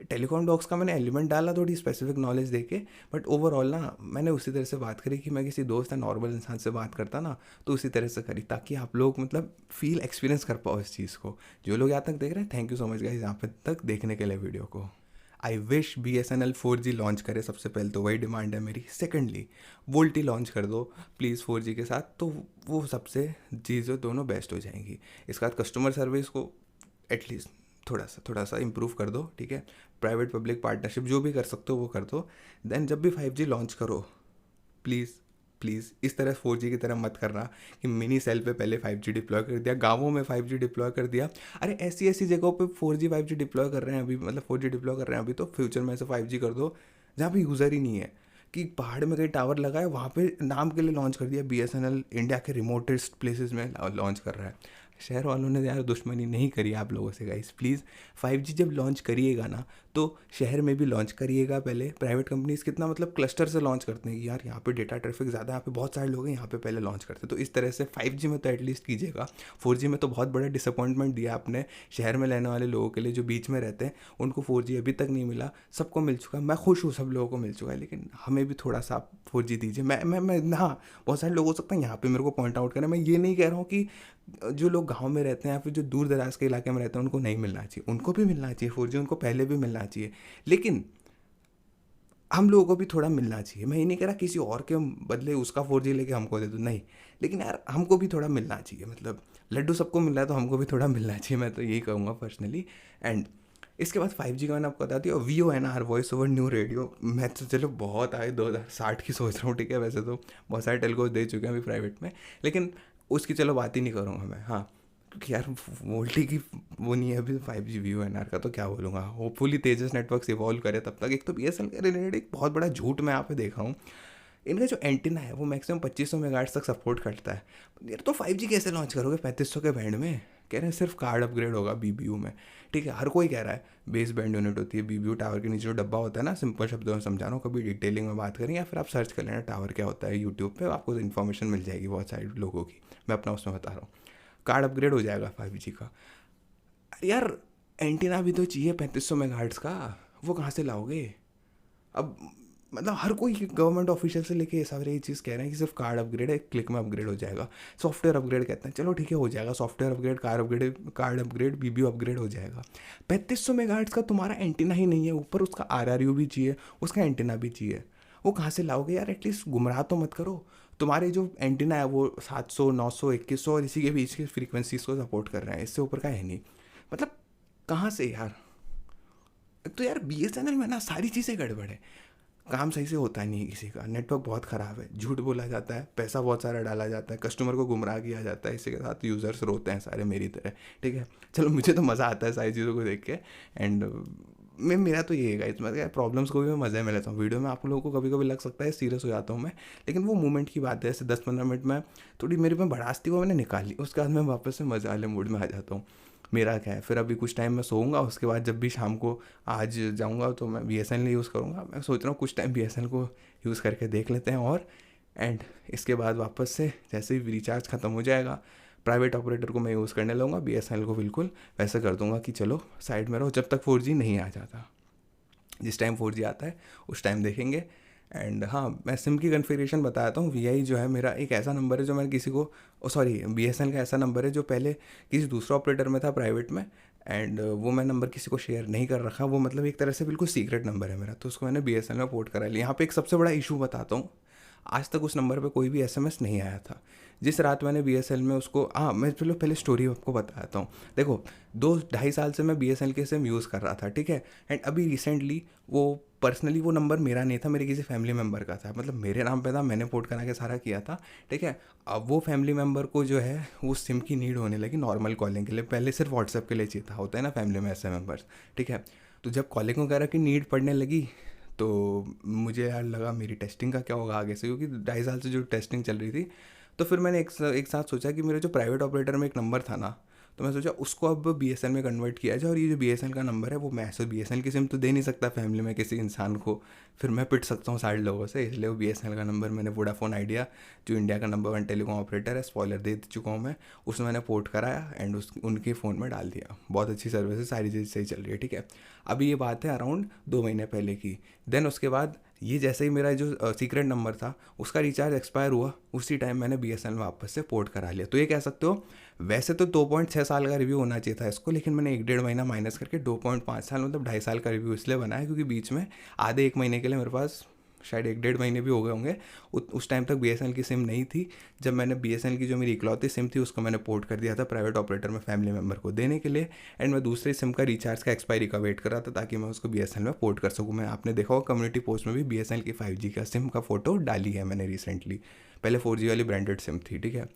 टेलीकॉम डॉक्स का मैंने एलिमेंट डाला थोड़ी स्पेसिफिक नॉलेज देके, बट ओवरऑल ना मैंने उसी तरह से बात करी कि मैं किसी दोस्त या नॉर्मल इंसान से बात करता ना, तो उसी तरह से करी, ताकि आप लोग मतलब फील एक्सपीरियंस कर पाओ इस चीज़ को। जो लोग यहाँ तक देख रहे हैं, thank you so much guys यहाँ पे तक देखने के लिए वीडियो को। I wish BSNL 4G launch करे, सबसे पहले तो वही डिमांड है मेरी। सेकेंडली वोल्टी लॉन्च कर दो प्लीज़ 4G के साथ, तो वो सबसे चीज़ें दोनों बेस्ट हो जाएंगी। इसके बाद कस्टमर सर्विस को एटलीस्ट थोड़ा सा इम्प्रूव कर दो, ठीक है। प्राइवेट पब्लिक पार्टनरशिप जो भी कर सकते हो वो कर दो। देन जब भी 5G लॉन्च करो, प्लीज़ प्लीज़ इस तरह 4G की तरह मत करना कि मिनी सेल पे पहले 5G डिप्लॉय कर दिया, गांवों में 5G डिप्लॉय कर दिया। अरे ऐसी ऐसी जगहों पे 4G 5G डिप्लॉय कर रहे हैं अभी, मतलब 4G डिप्लॉय कर रहे हैं अभी, तो फ्यूचर में ऐसे 5G कर दो जहाँ पे यूज़र ही नहीं है। कि पहाड़ में कहीं टावर लगा है, वहाँ पे नाम के लिए लॉन्च कर दिया। BSNL इंडिया के रिमोटेस्ट प्लेसेस में लॉन्च कर रहा है। शहर वालों ने यार दुश्मनी नहीं करी आप लोगों से गाइस, प्लीज़ 5G जब लॉन्च करिएगा ना तो शहर में भी लॉन्च करिएगा पहले। प्राइवेट कंपनीज कितना मतलब क्लस्टर से लॉन्च करते हैं कि यार यहाँ पे डेटा ट्रैफिक ज़्यादा है, यहाँ पे बहुत सारे लोग हैं, यहाँ पे पहले लॉन्च करते हैं। तो इस तरह से 5G में तो एटलीस्ट कीजिएगा। 4G में तो बहुत बड़ा डिसअपॉइंटमेंट दिया आपने शहर में रहने वाले लोगों के लिए, जो बीच में रहते हैं उनको 4G अभी तक नहीं मिला। सबको मिल चुका है, मैं खुश हूँ, सब लोगों को मिल चुका है, लेकिन हमें भी थोड़ा सा आप 4G दीजिए। मैं हाँ, बहुत सारे लोग हो सकते हैं यहाँ पे मेरे को पॉइंट आउट करें। मैं ये नहीं कह रहा हूँ कि जो लोग गांव में रहते हैं या फिर जो दूर दराज के इलाके में रहते हैं उनको नहीं मिलना चाहिए, उनको भी मिलना चाहिए 4G, उनको पहले भी मिलना चाहिए, लेकिन हम लोगों को भी थोड़ा मिलना चाहिए। मैं ये नहीं कह रहा किसी और के बदले उसका 4G लेके हमको दे दो, नहीं, लेकिन यार हमको भी थोड़ा मिलना चाहिए। मतलब लड्डू सबको मिल रहा है तो हमको भी थोड़ा मिलना चाहिए, मैं तो यही कहूँगा पर्सनली। एंड इसके बाद 5G का मैंने आपको बता दिया। और VoNR, voice over new radio, मैं तो चलो बहुत आए 2060 की सोच रहा हूँ, ठीक है। वैसे तो बहुत सारे टेलकोज दे चुके हैं अभी प्राइवेट में, लेकिन उसकी चलो बात ही नहीं करूँगा मैं। हाँ, क्योंकि यार वोल्टी की वो नहीं है अभी 5G VoNR का, तो क्या बोलूँगा। होपफुली तेजस नेटवर्क्स इवॉल्व करे तब तक। एक तो BSNL के रिलेटेड एक बहुत बड़ा झूठ मैं यहाँ पे देखा हूँ, इनका जो एंटीना है वो मैक्सिमम 2500 मेगाहर्ट्ज़ तक सपोर्ट करता है। यार तो 5G कैसे लॉन्च करोगे 3500 के बैंड में? कह रहे हैं सिर्फ कार्ड अपग्रेड होगा BBU में, ठीक है। हर कोई कह रहा है बेस बैंड यूनिट होती है BBU, टावर के नीचे जो डब्बा होता है ना, सिंपल शब्दों में समझा रहा हूँ, कभी डिटेलिंग में बात करें या फिर आप सर्च कर लेना टावर क्या होता है यूट्यूब पे, आपको इन्फॉर्मेशन मिल जाएगी बहुत सारे लोगों की। मैं अपना उसमें बता रहा हूँ, कार्ड अपग्रेड हो जाएगा 5G का। यार एंटीना भी तो चाहिए 3500 मेगाहर्ट्ज़ का, वो कहाँ से लाओगे? अब मतलब हर कोई गवर्नमेंट ऑफिशियल से लेके सारे ये चीज़ कह रहे हैं कि सिर्फ कार्ड अपग्रेड है, क्लिक में अपग्रेड हो जाएगा। सॉफ्टवेयर अपग्रेड कहते हैं, चलो ठीक है हो जाएगा software upgrade, card upgrade, BBU upgrade हो जाएगा। 3500 मेगाहर्ट्ज़ का तुम्हारा एंटीना ही नहीं है, ऊपर उसका RRU भी चाहिए, उसका एंटीना भी चाहिए, वो कहाँ से लाओगे यार? एटलीस्ट गुमराह तो मत करो। तुम्हारे जो एंटीना है वो 700, 900, 2100 और इसी के बीच की फ्रीक्वेंसीज को सपोर्ट कर रहे हैं, इससे ऊपर का है नहीं। मतलब कहाँ से यार? तो यार BSNL में ना सारी चीज़ें गड़बड़ है, काम सही से होता नहीं है किसी का, नेटवर्क बहुत ख़राब है, झूठ बोला जाता है, पैसा बहुत सारा डाला जाता है, कस्टमर को गुमराह किया जाता है, इसी के साथ यूज़र्स रोते हैं सारे मेरी तरह, ठीक है। चलो मुझे तो मज़ा आता है सारी चीज़ों को देख के। एंड मेरा तो ये है गाइस, मैं प्रॉब्लम्स को भी मैं मज़े में लेता हूँ। वीडियो में आप लोगों को कभी कभी लग सकता है सीरियस हो जाता हूँ मैं, लेकिन वो मोमेंट की बात है। ऐसे 10-15 मिनट में थोड़ी मेरे में भड़ास थी वो मैंने निकाली, उसके बाद मैं वापस से मज़े वाले मूड में आ जाता हूँ। मेरा क्या है, फिर अभी कुछ टाइम मैं सोऊंगा, उसके बाद जब भी शाम को आज जाऊंगा तो मैं BSNL यूज़ करूंगा। मैं सोच रहा हूँ कुछ टाइम BSNL को यूज़ करके देख लेते हैं, और एंड इसके बाद वापस से जैसे ही रिचार्ज ख़त्म हो जाएगा प्राइवेट ऑपरेटर को मैं यूज़ करने लगूंगा, BSNL को बिल्कुल वैसे कर दूंगा कि चलो साइड में रहो जब तक 4G नहीं आ जाता। जिस टाइम 4G आता है उस टाइम देखेंगे। एंड हाँ, मैं सिम की कन्फिग्रेशन बताता हूँ। VI जो है मेरा एक ऐसा नंबर है जो मैंने किसी को, सॉरी BSNL का ऐसा नंबर है जो पहले किसी दूसरा ऑपरेटर में था प्राइवेट में, एंड वो मैं नंबर किसी को शेयर नहीं कर रखा। वो मतलब एक तरह से बिल्कुल सीक्रेट नंबर है मेरा, तो उसको मैंने BSNL में पोर्ट करा लिया। यहाँ पे एक सबसे बड़ा इशू बताता हूँ, आज तक उस नंबर पे कोई भी SMS नहीं आया था। जिस रात मैंने BSNL में उसको, हाँ मैं चलो पहले स्टोरी आपको बताता हूँ। देखो 2-2.5 साल से मैं BSNL के सिम यूज़ कर रहा था, ठीक है। एंड अभी रिसेंटली वो पर्सनली वो नंबर मेरा नहीं था, मेरे किसी फैमिली मेम्बर का था, मतलब मेरे नाम पे था, मैंने पोर्ट करा के सारा किया था, ठीक है। अब वो फैमिली मेम्बर को जो है वो सिम की नीड होने लगी नॉर्मल कॉलिंग के लिए। पहले सिर्फ व्हाट्सएप के लिए चाहिए था, होता है ना फैमिली में ऐसे मेम्बर्स, ठीक है। तो जब कॉलिंग वगैरह की नीड पड़ने लगी तो मुझे यार लगा मेरी टेस्टिंग का क्या होगा आगे से, क्योंकि 2.5 साल से जो टेस्टिंग चल रही थी। तो फिर मैंने एक साथ सोचा कि मेरा जो प्राइवेट ऑपरेटर में एक नंबर था ना, तो मैं सोचा उसको अब BSNL में कन्वर्ट किया जाए। और ये जो BSNL का नंबर है वो मैं ऐसे BSNL की सिम तो दे नहीं सकता फैमिली में किसी इंसान को, फिर मैं पिट सकता हूँ सारे लोगों से, इसलिए वो BSNL का नंबर मैंने वोडाफोन आइडिया जो इंडिया का नंबर 1 टेलीकॉम ऑपरेटर है, स्पॉइलर दे चुका हूँ मैं, उसमें मैंने पोर्ट कराया एंड उनके फ़ोन में डाल दिया। बहुत अच्छी सर्विस है, सारी चीज़ सही चल रही है, ठीक है। अभी ये बात है अराउंड 2 महीने पहले की। देन उसके बाद ये जैसे ही मेरा जो सीक्रेट नंबर था उसका रिचार्ज एक्सपायर हुआ, उसी टाइम मैंने BSNL में वापस से पोर्ट करा लिया। तो ये कह सकते हो वैसे तो 2.6 साल का रिव्यू होना चाहिए था इसको, लेकिन मैंने 1-1.5 महीना माइनस करके 2.5 साल मतलब 2.5 साल का रिव्यू इसलिए बनाया क्योंकि बीच में आधे 1 महीने के लिए मेरे पास शायद 1-1.5 महीने भी हो गए होंगे। उस टाइम तक BSNL की सिम नहीं थी। जब मैंने BSNL की जो मेरी इकलौती सिम थी उसको मैंने पोर्ट कर दिया था प्राइवेट ऑपरेटर में फैमिली मेम्बर को देने के लिए, एंड मैं दूसरे सिम का रिचार्ज का एक्सपायरी का वेट कर रहा था ताकि मैं उसको BSNL में पोर्ट कर सकूँ। मैं आपने देखा होगा कम्युनिटी पोस्ट में भी BSNL की 5G का सिम का फ़ोटो डाली है मैंने रिसेंटली। पहले 4G वाली ब्रांडेड सिम थी, ठीक है।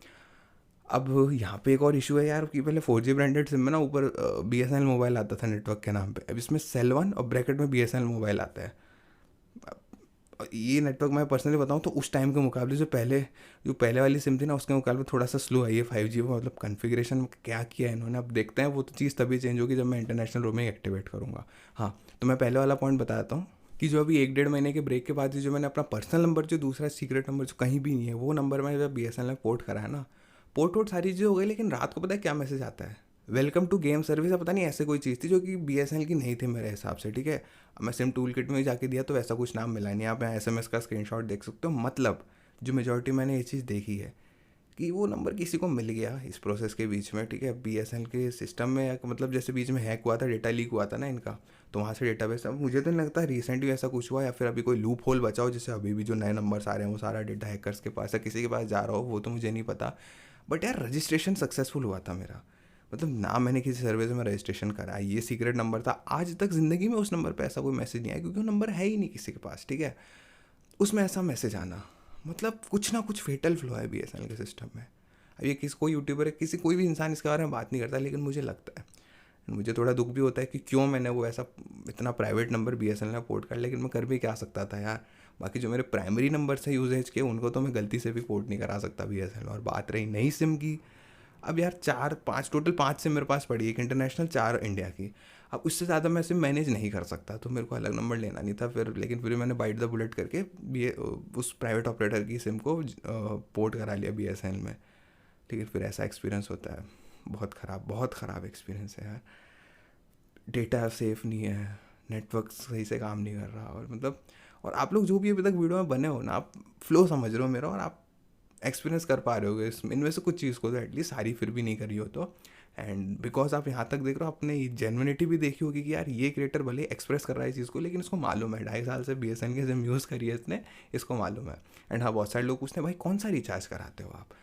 अब यहाँ पे एक और इशू है यार कि पहले 4G ब्रांडेड सिम में ना ऊपर BSNL मोबाइल आता था नेटवर्क के नाम पे। अब इसमें सेल 1 और ब्रैकेट में BSNL मोबाइल आता है। ये नेटवर्क मैं पर्सनली बताऊँ तो उस टाइम के मुकाबले जो पहले वाली सिम थी ना उसके मुकाबले थोड़ा सा स्लो है ये 5G में। मतलब कन्फिग्रेशन में क्या किया है इन्होंने, अब देखते हैं। वो तो चीज़ तभी चेंज होगी जब मैं इंटरनेशनल रोमिंग एक्टिवेट करूँगा। हाँ, तो मैं पहले वाला पॉइंट बताता हूँ कि जो अभी 1-1.5 महीने के ब्रेक के बाद जो मैंने अपना पर्सनल नंबर, जो दूसरा सीक्रेट नंबर जो कहीं भी नहीं है, वो नंबर मैं जब BSNL में पोर्ट करा है ना, पोर्ट वोट सारी चीज़ें हो गई, लेकिन रात को पता है क्या मैसेज आता है? Welcome to game service. पता नहीं ऐसे कोई चीज़ थी जो कि BSNL की नहीं थी मेरे हिसाब से, ठीक है। मैं सिम टूल किट में जाके दिया तो वैसा कुछ नाम मिला नहीं। आप यहाँ SMS का स्क्रीनशॉट देख सकते हो। मतलब जो मेजोरिटी मैंने ये चीज़ देखी है कि वो नंबर किसी को मिल गया इस प्रोसेस के बीच में, ठीक है, BSNL के सिस्टम में, या मतलब जैसे बीच में हैक हुआ था, डेटा लीक हुआ था ना इनका, तो वहाँ से डेटाबेस। अब मुझे तो नहीं लगता रिसेंटली ऐसा कुछ हुआ, या फिर अभी कोई लूप होल बचा हो जैसे अभी भी जो नए नंबर्स आ रहे हैं वो सारा डेटा हैकर्स के पास या किसी के पास जा रहा हो, वो तो मुझे नहीं पता। बट यार रजिस्ट्रेशन सक्सेसफुल हुआ था मेरा। मतलब ना मैंने किसी सर्विस में रजिस्ट्रेशन करा, ये सीक्रेट नंबर था। आज तक ज़िंदगी में उस नंबर पे ऐसा कोई मैसेज नहीं आया क्योंकि वो नंबर है ही नहीं किसी के पास, ठीक है। उसमें ऐसा मैसेज आना मतलब कुछ ना कुछ फेटल फ्लॉ है BSNL के सिस्टम में। अब ये किसी कोई यूट्यूबर है, कोई भी इंसान इसके बारे में बात नहीं करता, लेकिन मुझे लगता है, मुझे थोड़ा दुख भी होता है कि क्यों मैंने वो ऐसा इतना प्राइवेट नंबर BSNL में पोर्ट कर, लेकिन मैं कर भी क्या सकता था यार। बाकी जो मेरे प्राइमरी नंबर है यूजेज के, उनको तो मैं गलती से भी पोर्ट नहीं करा सकता BSNL। और बात रही नई सिम की, अब यार 4-5 टोटल 5 सिम मेरे पास पड़ी, एक इंटरनेशनल 4 इंडिया की। अब उससे ज़्यादा मैं सिम मैनेज नहीं कर सकता, तो मेरे को अलग नंबर लेना नहीं था फिर। लेकिन फिर मैंने बाइट द बुलेट करके उस प्राइवेट ऑपरेटर की सिम को पोर्ट करा लिया BSNL में। लेकिन फिर ऐसा एक्सपीरियंस होता है, बहुत ख़राब एक्सपीरियंस है यार। डेटा सेफ नहीं है, नेटवर्क सही से काम नहीं कर रहा, और मतलब, और आप लोग जो भी अभी तक वीडियो में बने हो ना, आप फ्लो समझ रहे हो मेरा, और आप एक्सपीरियंस कर पा रहे होगे इनमें से कुछ चीज़ को, तो एटलीस्ट सारी फिर भी नहीं करी हो तो। एंड बिकॉज आप यहाँ तक देख रहे हो, आपने जेन्युइनिटी भी देखी होगी कि यार ये क्रिएटर भले एक्सप्रेस कर रहा है इस चीज़ को, लेकिन इसको मालूम है 2.5 साल से BSNL की सिम यूज़ करी है इसने, इसको मालूम है। एंड हाँ, बहुत सारे लोग पूछते हैं भाई कौन सा रिचार्ज कराते हो आप,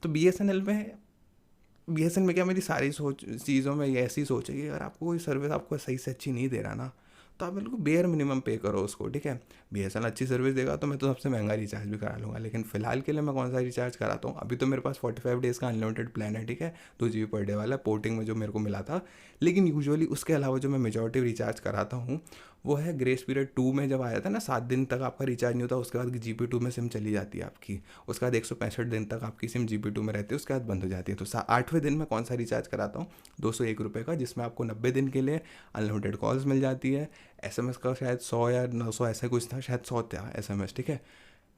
तो BSNL में क्या, मेरी सारी सोच चीज़ों में ये ऐसी सोच है कि अगर आपको कोई सर्विस आपको सही से अच्छी नहीं दे रहा ना, तो आप बिल्कुल बेयर मिनिमम पे करो उसको, ठीक है। BSNL अच्छी सर्विस देगा तो मैं तो सबसे महंगा रिचार्ज भी करा लूँगा, लेकिन फ़िलहाल के लिए मैं कौन सा रिचार्ज कराता हूँ। अभी तो मेरे पास 45 डेज़ का अनलिमिटेड प्लान है, ठीक है, 2 GB पर डे वाला, पोर्टिंग में जो मेरे को मिला था। लेकिन यूजुअली उसके अलावा जो मैं मेजॉरिटी रिचार्ज कराता हूँ वो है ग्रेस पीरियड 2 में, जब आया था ना 7 दिन तक आपका रिचार्ज नहीं होता, उसके बाद GB2 में सिम चली जाती है आपकी। उसके बाद 165 दिन तक आपकी सिम GB2 में रहती है, उसके बाद बंद हो जाती है। तो 8वें दिन में कौन सा रिचार्ज कराता हूँ, 201 रुपये का, जिसमें आपको 90 दिन के लिए अनलिमिटेड कॉल्स मिल जाती है। SMS का शायद 100 या 900 ऐसा कुछ था, शायद 100 था SMS, ठीक है।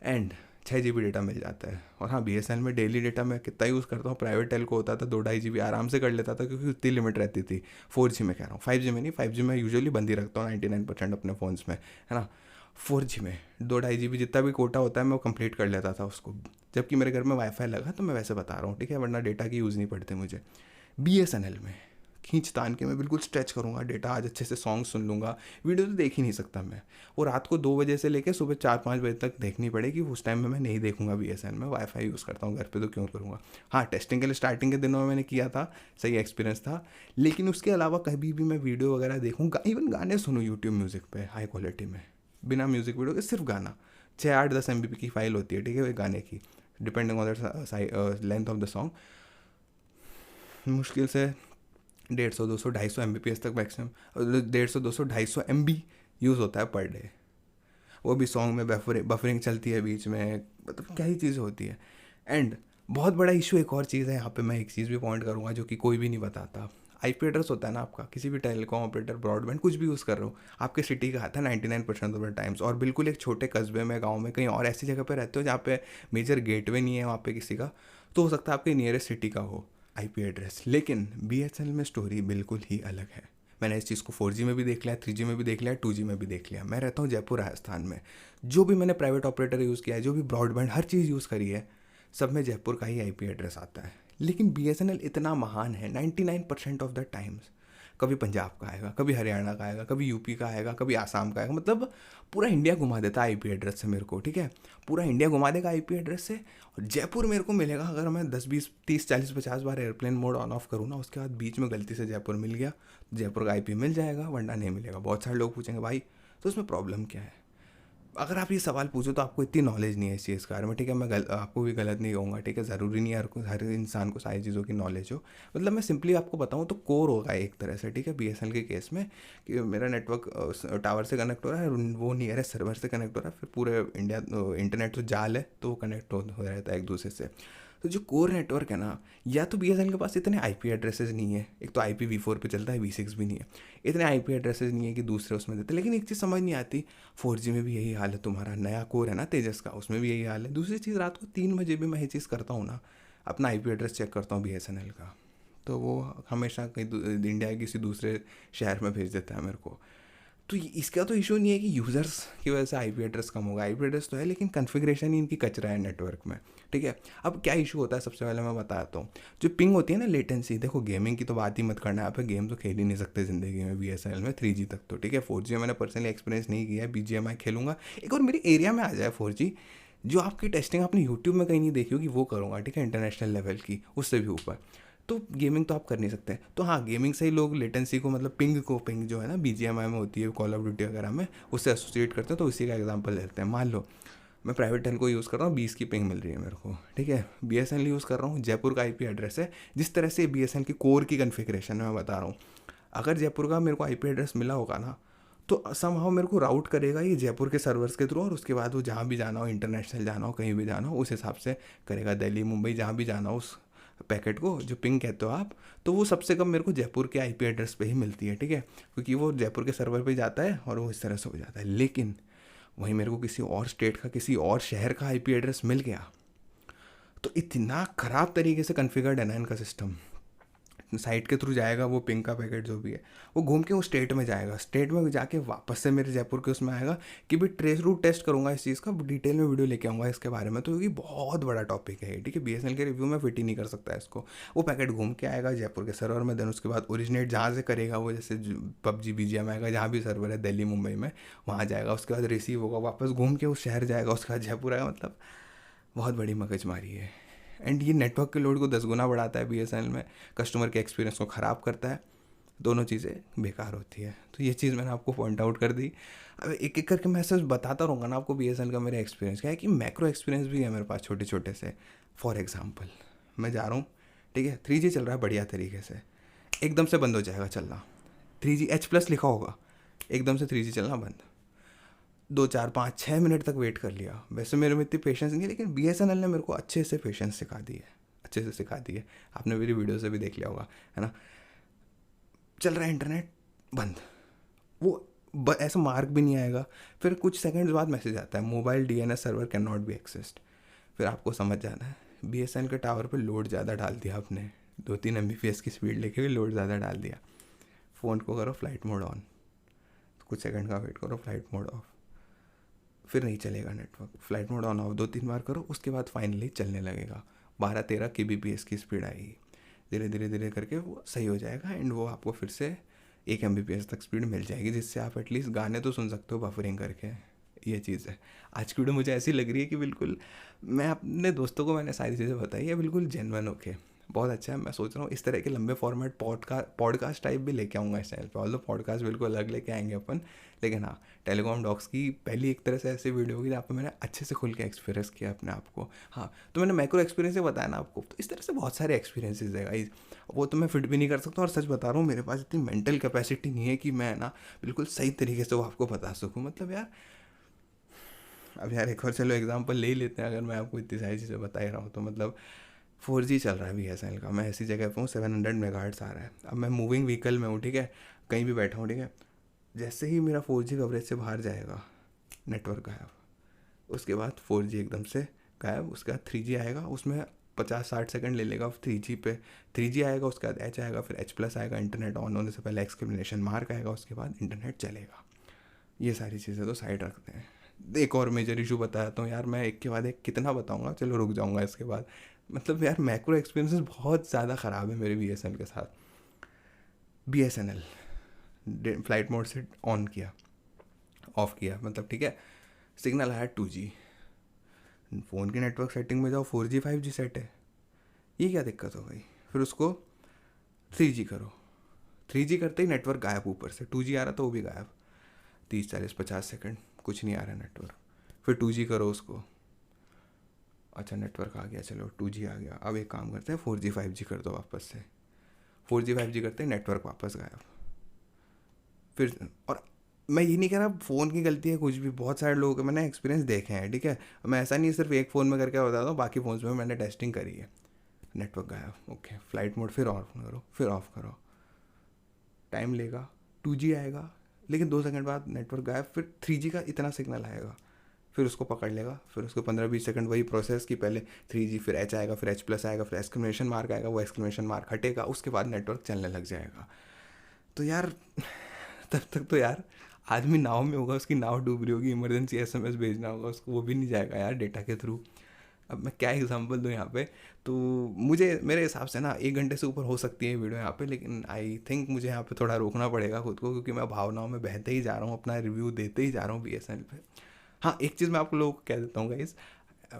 एंड 6 GB डेटा मिल जाता है। और हाँ, BSNL में डेली डेटा मैं कितना यूज़ करता हूँ, प्राइवेट टेल को होता था 2-2.5 GB आराम से कर लेता था, क्योंकि उतनी लिमिट रहती थी। 4G में कह रहा हूँ, 5G में नहीं, 5G में यूजुअली बंद ही रखता हूँ 99% अपने फ़ोन्स में, है ना। 4G में 2-2.5 GB जितना भी कोटा होता है मैं वो कंप्लीट कर लेता था उसको, जबकि मेरे घर में वाईफाई लगा, तो मैं वैसे बता रहा हूँ, ठीक है, वरना डेटा की यूज़ नहीं पड़ते मुझे। BSNL में खींच तान के मैं बिल्कुल स्ट्रेच करूँगा डेटा, आज अच्छे से सॉन्ग सुन लूँगा। वीडियो तो देख ही नहीं सकता मैं, वो रात को 2 बजे से लेकर सुबह 4-5 बजे तक देखनी पड़ेगी, उस टाइम में मैं नहीं देखूँगा BSNL में। वाईफाई यूज़ करता हूँ घर पे, तो क्यों करूँगा। हाँ, टेस्टिंग के लिए स्टार्टिंग के दिनों में मैंने किया था, सही एक्सपीरियंस था। लेकिन उसके अलावा कभी भी मैं वीडियो वगैरह देखूँ, इवन गाने सुनूँ यूट्यूब म्यूज़िक पे हाई क्वालिटी में, बिना म्यूज़िक वीडियो के, सिर्फ गाना, 6-8-10 MB की फ़ाइल होती है, ठीक है, गाने की, depending on the length of the song, मुश्किल से 150, 200, 250 MBPS तक मैक्सिमम, 150, 200, 250 MB यूज़ होता है पर डे। वो भी सॉन्ग में बफरिंग चलती है बीच में, मतलब क्या ही चीज़ होती है। एंड बहुत बड़ा इशू एक और चीज़ है यहाँ पे, मैं एक चीज़ भी पॉइंट करूँगा जो कि कोई भी नहीं बताता। IP एड्रेस होता है ना आपका, किसी भी टेलीकॉम ऑपरेटर, ब्रॉडबैंड, कुछ भी यूज़ कर रहे हो, आपके सिटी का आता है 99% ऑफ द टाइम्स। और बिल्कुल एक छोटे कस्बे में, गाँव में, कहीं और ऐसी जगह पे रहते हो जहाँ पे मेजर गेटवे नहीं है वहाँ पे किसी का, तो हो सकता है आपके नियरेस्ट सिटी का हो IP एड्रेस। लेकिन BSNL में स्टोरी बिल्कुल ही अलग है। मैंने इस चीज़ को 4G में भी देख लिया, 3G में भी देख लिया, 2G में भी देख लिया। मैं रहता हूँ जयपुर राजस्थान में। जो भी मैंने प्राइवेट ऑपरेटर यूज़ किया है, जो भी ब्रॉडबैंड हर चीज़ यूज़ करी है, सब में जयपुर का ही IP एड्रेस आता है। लेकिन BSNL इतना महान है 99% ऑफ द टाइम्स, कभी पंजाब का आएगा, कभी हरियाणा का आएगा, कभी यूपी का आएगा, कभी आसाम का आएगा, मतलब पूरा इंडिया घुमा देता है आईपी एड्रेस से मेरे को, ठीक है। पूरा इंडिया घुमा देगा आईपी एड्रेस से। और जयपुर मेरे को मिलेगा अगर मैं 10 20 30 40 50 बार एयरप्लेन मोड ऑन ऑफ करूँ ना, उसके बाद बीच में गलती से जयपुर मिल गया, जयपुर का आईपी मिल जाएगा, वरना नहीं मिलेगा। बहुत सारे लोग पूछेंगे भाई तो उसमें प्रॉब्लम क्या है। अगर आप ये सवाल पूछो तो आपको इतनी नॉलेज नहीं है इस चीज़ के बारे में, ठीक है। मैं आपको भी गलत नहीं कहूँगा, ठीक है। ज़रूरी नहीं है हर इंसान को सारी चीज़ों की नॉलेज हो। मतलब मैं सिंपली आपको बताऊँ तो कोर होगा एक तरह से, ठीक है, बीएसएनएल के केस में, कि मेरा नेटवर्क टावर से कनेक्ट हो रहा है, वो नियरेस्ट सर्वर से कनेक्ट हो रहा है, फिर पूरे इंडिया इंटरनेट तो जाल है तो वो कनेक्ट हो रहता है एक दूसरे से। तो जो कोर नेटवर्क है ना, या तो बीएसएनएल के पास इतने आईपी एड्रेसेस नहीं है, एक तो IPv4 पे चलता है, V6 भी नहीं है, इतने आईपी एड्रेसेस नहीं है कि दूसरे उसमें देते। लेकिन एक चीज़ समझ नहीं आती, 4G में भी यही हाल है, तुम्हारा नया कोर है ना तेजस का, उसमें भी यही हाल है। दूसरी चीज़, रात को 3 बजे भी मैं ये चीज़ करता हूँ ना, अपना आईपी एड्रेस चेक करता हूँ बीएसएनएल का, तो वो हमेशा कहीं इंडिया के किसी दूसरे शहर में भेज देता है मेरे को। तो इसका तो इशू नहीं है कि यूज़र्स की वजह से आईपी एड्रेस कम होगा, आईपी एड्रेस तो है, लेकिन कन्फिग्रेशन ही इनकी कचरा है नेटवर्क में, ठीक है। अब क्या इशू होता है, सबसे पहले मैं बताता हूँ। जो पिंग होती है ना, लेटेंसी, देखो गेमिंग की तो बात ही मत करना है, आप गेम तो खेल ही नहीं सकते ज़िंदगी में बीएसएनएल में 3G तक तो, ठीक है। 4G मैंने पर्सनली एक्सपीरियंस नहीं किया है, BGMI खेलूंगा एक और मेरी एरिया में आ जाए 4G, जो आपकी टेस्टिंग आपने यूट्यूब में कहीं नहीं देखी होगी, वो करूँगा, ठीक है, इंटरनेशनल लेवल की, उससे भी ऊपर। तो गेमिंग तो आप कर नहीं सकते। तो हाँ, गेमिंग से ही लोग लेटेंसी को, मतलब पिंग जो है ना BGMI में होती है, कॉल ऑफ ड्यूटी वगैरह में, उससे एसोसिएट करते हैं। तो इसी का एग्जांपल लेते हैं। मान लो मैं प्राइवेट टेलको यूज़ कर रहा हूँ, 20 की पिंग मिल रही है मेरे को, ठीक है। बीएसएनएल यूज़ कर रहा हूँ, जयपुर का आईपी एड्रेस है। जिस तरह से बीएसएनएल की कोर की कन्फिग्रेशन मैं बता रहा हूँ, अगर जयपुर का मेरे को आईपी एड्रेस मिला होगा ना, तो समहाउ मेरे को राउट करेगा ये जयपुर के सर्वर्स के थ्रू, और उसके बाद वो जहाँ भी जाना हो, इंटरनेशनल जाना हो, कहीं भी जाना हो, उस हिसाब से करेगा। दिल्ली मुंबई जहाँ भी जाना हो, उस पैकेट को जो पिंग कहते हो आप, तो वो सबसे कम मेरे को जयपुर के आईपी एड्रेस पे ही मिलती है, ठीक है, क्योंकि वो जयपुर के सर्वर पे जाता है और वो इस तरह से हो जाता है। लेकिन वहीं मेरे को किसी और स्टेट का, किसी और शहर का आईपी एड्रेस मिल गया, तो इतना ख़राब तरीके से कन्फिगर्ड है ना इनका सिस्टम। साइट के थ्रू जाएगा वो पिंग का पैकेट जो भी है, वो घूम के वो स्टेट में जाएगा, स्टेट में जाके वापस से मेरे जयपुर के उसमें आएगा। कि भी ट्रेस रूट टेस्ट करूँगा इस चीज़ का, डिटेल में वीडियो लेके आऊँगा इसके बारे में, तो क्योंकि बहुत बड़ा टॉपिक है, ठीक है। बीएसएनएल के रिव्यू में फिट ही नहीं कर सकता है इसको। वो पैकेट घूम के आएगा जयपुर के सर्वर में, देन उसके बाद ओरिजिनेट जहाँ से करेगा वो, जैसे PUBG BGM आएगा, जहाँ भी सर्वर है दिल्ली मुंबई में, वहाँ जाएगा, उसके बाद रिसीव होगा, वापस घूम के उस शहर जाएगा, उसके बाद जयपुर आएगा। मतलब बहुत बड़ी मगजमारी है। एंड ये नेटवर्क के लोड को 10 गुना बढ़ाता है बीएसएनएल में, कस्टमर के एक्सपीरियंस को ख़राब करता है, दोनों चीज़ें बेकार होती है। तो ये चीज़ मैंने आपको पॉइंट आउट कर दी। अब एक एक करके मैं ऐसे बताता रहूँगा ना आपको बीएसएनएल का मेरा एक्सपीरियंस क्या है, कि मैक्रो एक्सपीरियंस भी है मेरे पास छोटे छोटे से। फॉर एग्जांपल, मैं जा रहा हूँ, ठीक है, 3G चल रहा है बढ़िया तरीके से, एकदम से बंद हो जाएगा चलना, 3G H+ लिखा होगा, एकदम से 3G चलना बंद। 2 4 5 6 मिनट तक वेट कर लिया। वैसे मेरे में इतनी पेशेंस नहीं है, लेकिन बीएसएनएल ने मेरे को अच्छे से पेशेंस सिखा दी है, अच्छे से सिखा दी है। आपने मेरी वीडियो से भी देख लिया होगा, है ना। चल रहा है इंटरनेट बंद, वो ऐसा मार्क भी नहीं आएगा, फिर कुछ सेकंड्स बाद मैसेज आता है, mobile DNS server can not be accessed. फिर आपको समझ जाना है बीएसएनएल के टावर पे लोड ज़्यादा डाल दिया आपने, 2 3 MBPS की स्पीड लेके भी लोड ज़्यादा डाल दिया। फ़ोन को करो फ्लाइट मोड ऑन, कुछ सेकंड का वेट करो, फ्लाइट मोड ऑफ, फिर नहीं चलेगा network, flight mode on off 2 3 बार करो, उसके बाद फाइनली चलने लगेगा। 12 13 kbps की स्पीड आएगी, धीरे धीरे धीरे करके वो सही हो जाएगा, एंड वो आपको फिर से 1 MBPS तक स्पीड मिल जाएगी, जिससे आप एटलीस्ट गाने तो सुन सकते हो बफरिंग करके। ये चीज़ है। आज की वीडियो मुझे ऐसी लग रही है कि बिल्कुल मैं अपने दोस्तों को मैंने सारी चीज़ें बताई है, बिल्कुल जेन्युइन होके, बहुत अच्छा है। मैं सोच रहा हूँ इस तरह के लंबे फॉर्मेट पॉडकास्ट टाइप भी लेके आऊँगा इस चैनल पे। ऑल पॉडकास्ट बिल्कुल अलग लेके आएंगे अपन, लेकिन हाँ, टेलीकॉम डॉक्स की पहली एक तरह से ऐसी वीडियो होगी जहाँ पर मैंने अच्छे से खुल के एक्सपीरियंस किया अपने आप को। हाँ, तो मैंने मैक्रो एक्सपीरियंस से बताया ना आपको, तो इस तरह से बहुत सारे एक्सपीरियंसेस है गाइस, वो तो मैं फिट भी नहीं कर सकता। और सच बता रहा हूँ, मेरे पास इतनी मेंटल कैपेसिटी नहीं है कि मैं ना बिल्कुल सही तरीके से वो आपको बता सकूँ। मतलब यार, अब यार एक और चलो एग्जांपल ले ही लेते हैं। अगर मैं आपको इतनी सारी चीज़ें बता ही रहा हूँ तो मतलब 4G चल रहा है BSNL का, मैं ऐसी जगह पे हूँ 700 मेगाहर्ट्ज़ आ रहा है। अब मैं मूविंग व्हीकल में हूँ, ठीक है, कहीं भी बैठा हूँ, ठीक है, जैसे ही मेरा 4G कवरेज से बाहर जाएगा, नेटवर्क गायब, उसके बाद 4G एकदम से गायब, उसके बाद 3G आएगा, उसमें 50 60 सेकंड ले लेगा 3G पे, 3G आएगा, उसके बाद H आएगा, फिर H+ आएगा, इंटरनेट ऑन होने से पहले एक्सक्लेमेशन मार्क आएगा, उसके बाद इंटरनेट चलेगा। ये सारी चीज़ें तो साइड रखते हैं। एक और मेजर इशू बताता हूँ यार, मैं एक के बाद एक कितना बताऊँगा, चलो रुक जाऊँगा इसके बाद। मतलब यार मैक्रो एक्सपीरियंसेस बहुत ज़्यादा ख़राब है मेरे BSNL के साथ। BSNL फ्लाइट मोड से ऑन किया, ऑफ किया, मतलब ठीक है, सिग्नल आया 2G। फ़ोन की नेटवर्क सेटिंग में जाओ, 4G 5G सेट है, ये क्या दिक्कत हो गई। फिर उसको 3G करो, 3G करते ही नेटवर्क गायब, ऊपर से 2G आ रहा तो वो भी गायब, 30 40 50 सेकंड कुछ नहीं आ रहा नेटवर्क। फिर 2G करो उसको, अच्छा नेटवर्क आ गया, चलो 2G आ गया, अब एक काम करते हैं 4G 5G कर दो वापस से, 4G 5G करते हैं नेटवर्क वापस गायब। फिर, और मैं ये नहीं कह रहा फ़ोन की गलती है कुछ भी, बहुत सारे लोग मैंने एक्सपीरियंस देखे हैं, ठीक है, मैं ऐसा नहीं सिर्फ एक फ़ोन में करके बताता हूँ, बाकी फ़ोन्स में मैंने टेस्टिंग करी है। नेटवर्क गायब, ओके, फ्लाइट मोड फिर ऑफ करो, फिर ऑफ करो, टाइम लेगा, 2G आएगा, लेकिन 2 सेकंड बाद नेटवर्क गायब, फिर 3G का इतना सिग्नल आएगा, फिर उसको पकड़ लेगा, फिर उसको 15 20 सेकंड वही प्रोसेस की, पहले 3G, फिर H आएगा, फिर H+ आएगा, फिर एक्सक्लेमेशन मार्क आएगा, वो एक्सक्लेमेशन मार्क हटेगा, उसके बाद नेटवर्क चलने लग जाएगा। तो यार तब तक तो यार आदमी नाव में होगा, उसकी नाव डूब रही होगी, इमरजेंसी SMS भेजना होगा उसको, वो भी नहीं जाएगा यार डेटा के थ्रू। अब मैं क्या एग्जांपल दूँ यहाँ पे, तो मुझे मेरे हिसाब से ना 1 घंटे से ऊपर हो सकती है वीडियो यहाँ पे, लेकिन आई थिंक मुझे यहाँ पे थोड़ा रोकना पड़ेगा खुद को, क्योंकि मैं भावनाओं में बहते ही जा रहा हूँ, अपना रिव्यू देते ही जा रहा हूँ BSNL पे। हाँ, एक चीज़ मैं आप लोगों को कह देता हूँ गाइस,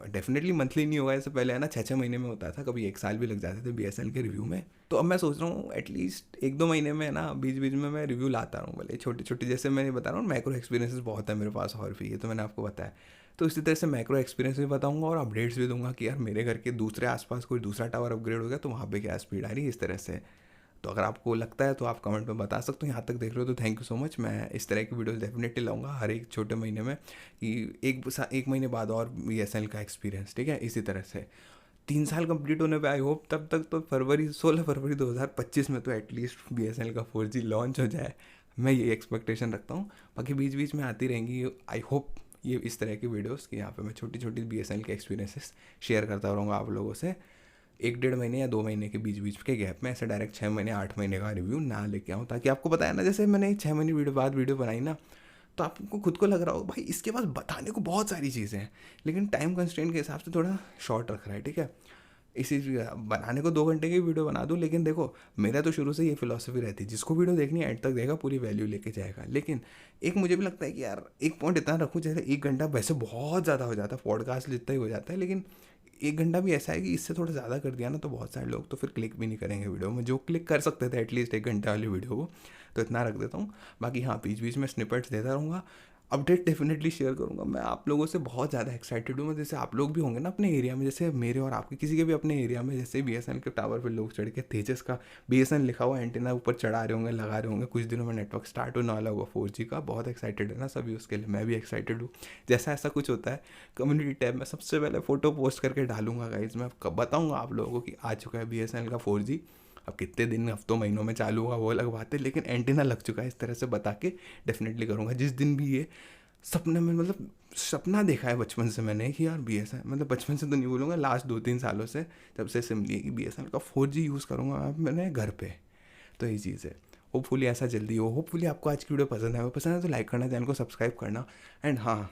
डेफिनेटली मंथली नहीं होगा, इससे पहले है ना 6 6 महीने में होता था, कभी 1 साल भी लग जाते थे BSNL के रिव्यू में। तो अब मैं सोच रहा हूँ एटलीस्ट 1 2 महीने में ना बीच बीच में मैं रिव्यू लाता रहूँ, भले छोटी छोटी, जैसे मैंने बता रहा हूँ मैक्रो एक्सपीरियंसेस बहुत है मेरे पास और भी, ये तो मैंने आपको बताया। तो इसी तरह से मैक्रो एक्सपीरियंस भी बताऊंगा और अपडेट्स भी दूंगा कि यार मेरे घर के दूसरे आसपास कोई दूसरा टावर अपग्रेड हो गया तो वहाँ पे क्या स्पीड आ रही है, इस तरह से। तो अगर आपको लगता है तो आप कमेंट में बता सकते हो, यहाँ तक देख रहे हो तो थैंक यू सो मच। मैं इस तरह की वीडियोस डेफिनेटली लाऊंगा हर एक छोटे महीने में, कि एक महीने बाद और BSNL का एक्सपीरियंस, ठीक है, इसी तरह से 3 साल कंप्लीट होने पे आई होप तब तक तो 16 फरवरी 2025 में तो एटलीस्ट BSNL का 4G लॉन्च हो जाए, मैं ये एक्सपेक्टेशन रखता हूँ। बाकी बीच बीच में आती रहेंगी आई होप ये इस तरह की वीडियोस, कि यहाँ पे मैं छोटी छोटी BSNL के एक्सपीरियंसेस शेयर करता रहूँगा आप लोगों से, 1 1.5 महीने या 2 महीने के बीच बीच के गैप में, ऐसे डायरेक्ट 6 महीने 8 महीने का रिव्यू ना लेके आऊँ, ताकि आपको पता है ना, जैसे मैंने 6 महीने वीडियो बनाई ना, तो आपको खुद को लग रहा हो भाई इसके पास बताने को बहुत सारी चीज़ें हैं, लेकिन टाइम कंस्ट्रेंट के हिसाब से थोड़ा शॉर्ट रख रहा है, ठीक है। इसी बनाने को 2 घंटे की वीडियो बना दूँ, लेकिन देखो मेरा तो शुरू से ये फिलॉसफी रहती है, जिसको वीडियो देखनी है एंड तक देगा, पूरी वैल्यू लेके जाएगा। लेकिन एक मुझे भी लगता है कि यार एक पॉइंट इतना रखूँ, जैसे 1 घंटा वैसे बहुत ज़्यादा हो जाता है, पॉडकास्ट जितना ही हो जाता है, लेकिन 1 घंटा भी ऐसा है कि इससे थोड़ा ज़्यादा कर दिया ना तो बहुत सारे लोग तो फिर क्लिक भी नहीं करेंगे वीडियो में, जो क्लिक कर सकते थे एटलीस्ट 1 घंटे वाली वीडियो को। तो इतना रख देता हूँ। बाकी हाँ, बीच बीच में स्निपेट्स देता रहूँगा, अपडेट डेफिनेटली शेयर करूँगा। मैं आप लोगों से बहुत ज़्यादा एक्साइटेड हूँ, जैसे आप लोग भी होंगे ना अपने एरिया में, जैसे मेरे और आपके किसी के भी अपने एरिया में, जैसे BSNL के टावर पे लोग चढ़ के तेजस का BSNL लिखा हुआ एंटीना ऊपर चढ़ा रहे होंगे, लगा रहे होंगे। कुछ दिनों में नेटवर्क स्टार्ट होने वाला होगा 4G का, बहुत एक्साइटेड है ना सभी उसके लिए, मैं भी एक्साइटेड हूँ। जैसा ऐसा कुछ होता है कम्युनिटी टैब में सबसे पहले फ़ोटो पोस्ट करके डालूंगा गाइज, मैं बताऊँगा आप लोगों को कि आ चुका है BSNL का 4G। अब कितने दिन हफ्तों महीनों में चालू होगा वो अलग बात है, लेकिन एंटीना लग चुका है, इस तरह से बता के डेफिनेटली करूँगा। जिस दिन भी ये सपने में, मतलब सपना देखा है बचपन से मैंने कि यार BSNL, मतलब बचपन से तो नहीं बोलूँगा, लास्ट 2 3 सालों से जब से सिम ली कि BSNL का 4G यूज़ करूँगा मैंने घर पे। तो ये चीज़ है, होपफुली ऐसा जल्दी हो। होपफुली आपको आज की वीडियो पसंद है, वो पसंद है तो लाइक करना, चैनल को सब्सक्राइब करना। एंड हाँ,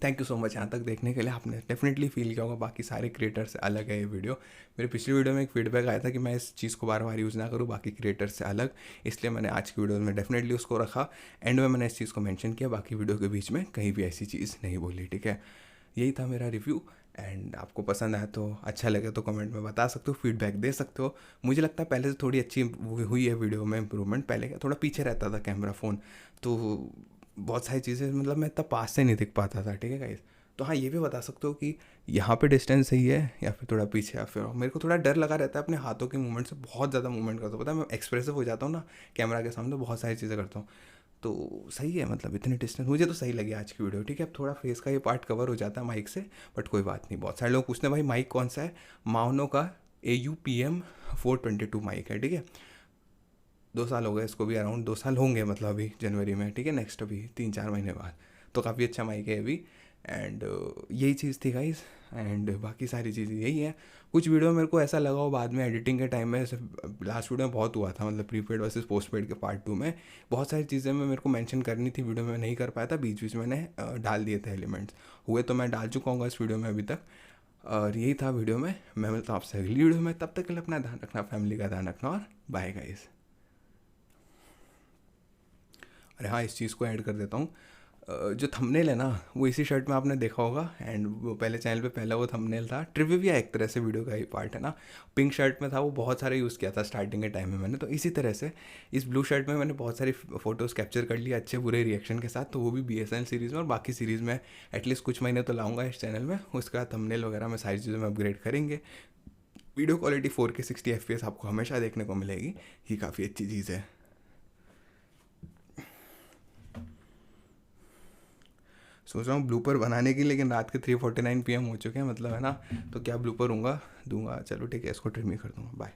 थैंक यू सो मच यहाँ तक देखने के लिए। आपने डेफिनेटली फील किया होगा बाकी सारे क्रिएटर से अलग है ये वीडियो। मेरे पिछली वीडियो में एक फीडबैक आया था कि मैं इस चीज़ को बार बार यूज़ ना करूँ बाकी क्रिएटर से अलग, इसलिए मैंने आज की वीडियो में डेफिनेटली उसको रखा। एंड में मैंने इस चीज़ को मेंशन किया, बाकी वीडियो के बीच में कहीं भी ऐसी चीज़ नहीं बोली, ठीक है। यही था मेरा रिव्यू। एंड आपको पसंद आया तो, अच्छा लगे तो कमेंट में बता सकते हो, फीडबैक दे सकते हो। मुझे लगता है पहले से थोड़ी अच्छी हुई है वीडियो में इम्प्रूवमेंट, पहले क्या थोड़ा पीछे रहता था कैमरा फ़ोन, तो बहुत सारी चीज़ें मतलब मैं इतना पास से नहीं दिख पाता था, ठीक है गाइस। तो हाँ, ये भी बता सकते हो कि यहाँ पे डिस्टेंस सही है या फिर थोड़ा पीछे, या फिर मेरे को थोड़ा डर लगा रहता है अपने हाथों के मूवमेंट से, बहुत ज़्यादा मूवमेंट करता हूँ, पता है मैं एक्सप्रेसिव हो जाता हूँ ना कैमरा के सामने, बहुत सारी चीज़ें करता हूँ। तो सही है, मतलब इतनी डिस्टेंस मुझे तो सही लगी आज की वीडियो, ठीक है। अब थोड़ा फेस का ये पार्ट कवर हो जाता है माइक से, बट कोई बात नहीं। बहुत सारे लोग पूछते हैं भाई माइक कौन सा है, माउनो का AU-PM422 माइक है, ठीक है। 2 साल हो गए इसको भी, अराउंड 2 साल होंगे, मतलब अभी जनवरी में, ठीक है, नेक्स्ट अभी 3 4 महीने बाद। तो काफ़ी अच्छा माइक है अभी। एंड यही चीज़ थी गाइस। एंड बाकी सारी चीज़ें यही है। कुछ वीडियो मेरे को ऐसा लगा हो बाद में एडिटिंग के टाइम में, लास्ट वीडियो में बहुत हुआ था, मतलब प्रीपेड वर्सेस पोस्टपेड के पार्ट 2 में बहुत सारी चीज़ें में मेरे को मेंशन करनी थी, वीडियो में नहीं कर पाया था, बीच बीच में मैंने डाल दिए थे एलिमेंट्स, हुए तो मैं डाल चुका हूँ इस वीडियो में अभी तक। और यही था वीडियो में। मैं मिलता हूँ आपसे अगली वीडियो में, तब तक के लिए अपना ध्यान रखना, फैमिली का ध्यान रखना, और बाय गाइस। अरे हाँ, इस चीज़ को ऐड कर देता हूँ। जो थंबनेल है ना, वो इसी शर्ट में आपने देखा होगा, एंड वो पहले चैनल पे पहला वो थंबनेल था, ट्रिविया एक तरह से वीडियो का ही पार्ट है ना। पिंक शर्ट में था, वो बहुत सारे यूज़ किया था स्टार्टिंग के टाइम में मैंने। तो इसी तरह से इस ब्लू शर्ट में मैंने बहुत सारी फ़ोटोज़ कैप्चर कर लिया अच्छे बुरे रिएक्शन के साथ। तो वो भी BSNL सीरीज़ में, और बाकी सीरीज़ में एटलीस्ट कुछ महीने तो लाऊंगा इस चैनल में। उसके बाद थंबनेल वगैरह में सारी चीज़ों में अपग्रेड करेंगे। वीडियो क्वालिटी 4K 60 FPS आपको हमेशा देखने को मिलेगी, ये काफ़ी अच्छी चीज़ है। सोच रहा हूँ ब्लूपर बनाने की, लेकिन रात के 3:49 PM हो चुके हैं, मतलब है ना। तो क्या ब्लूपर दूंगा। चलो ठीक है, इसको ट्रिम ही कर दूंगा। बाय।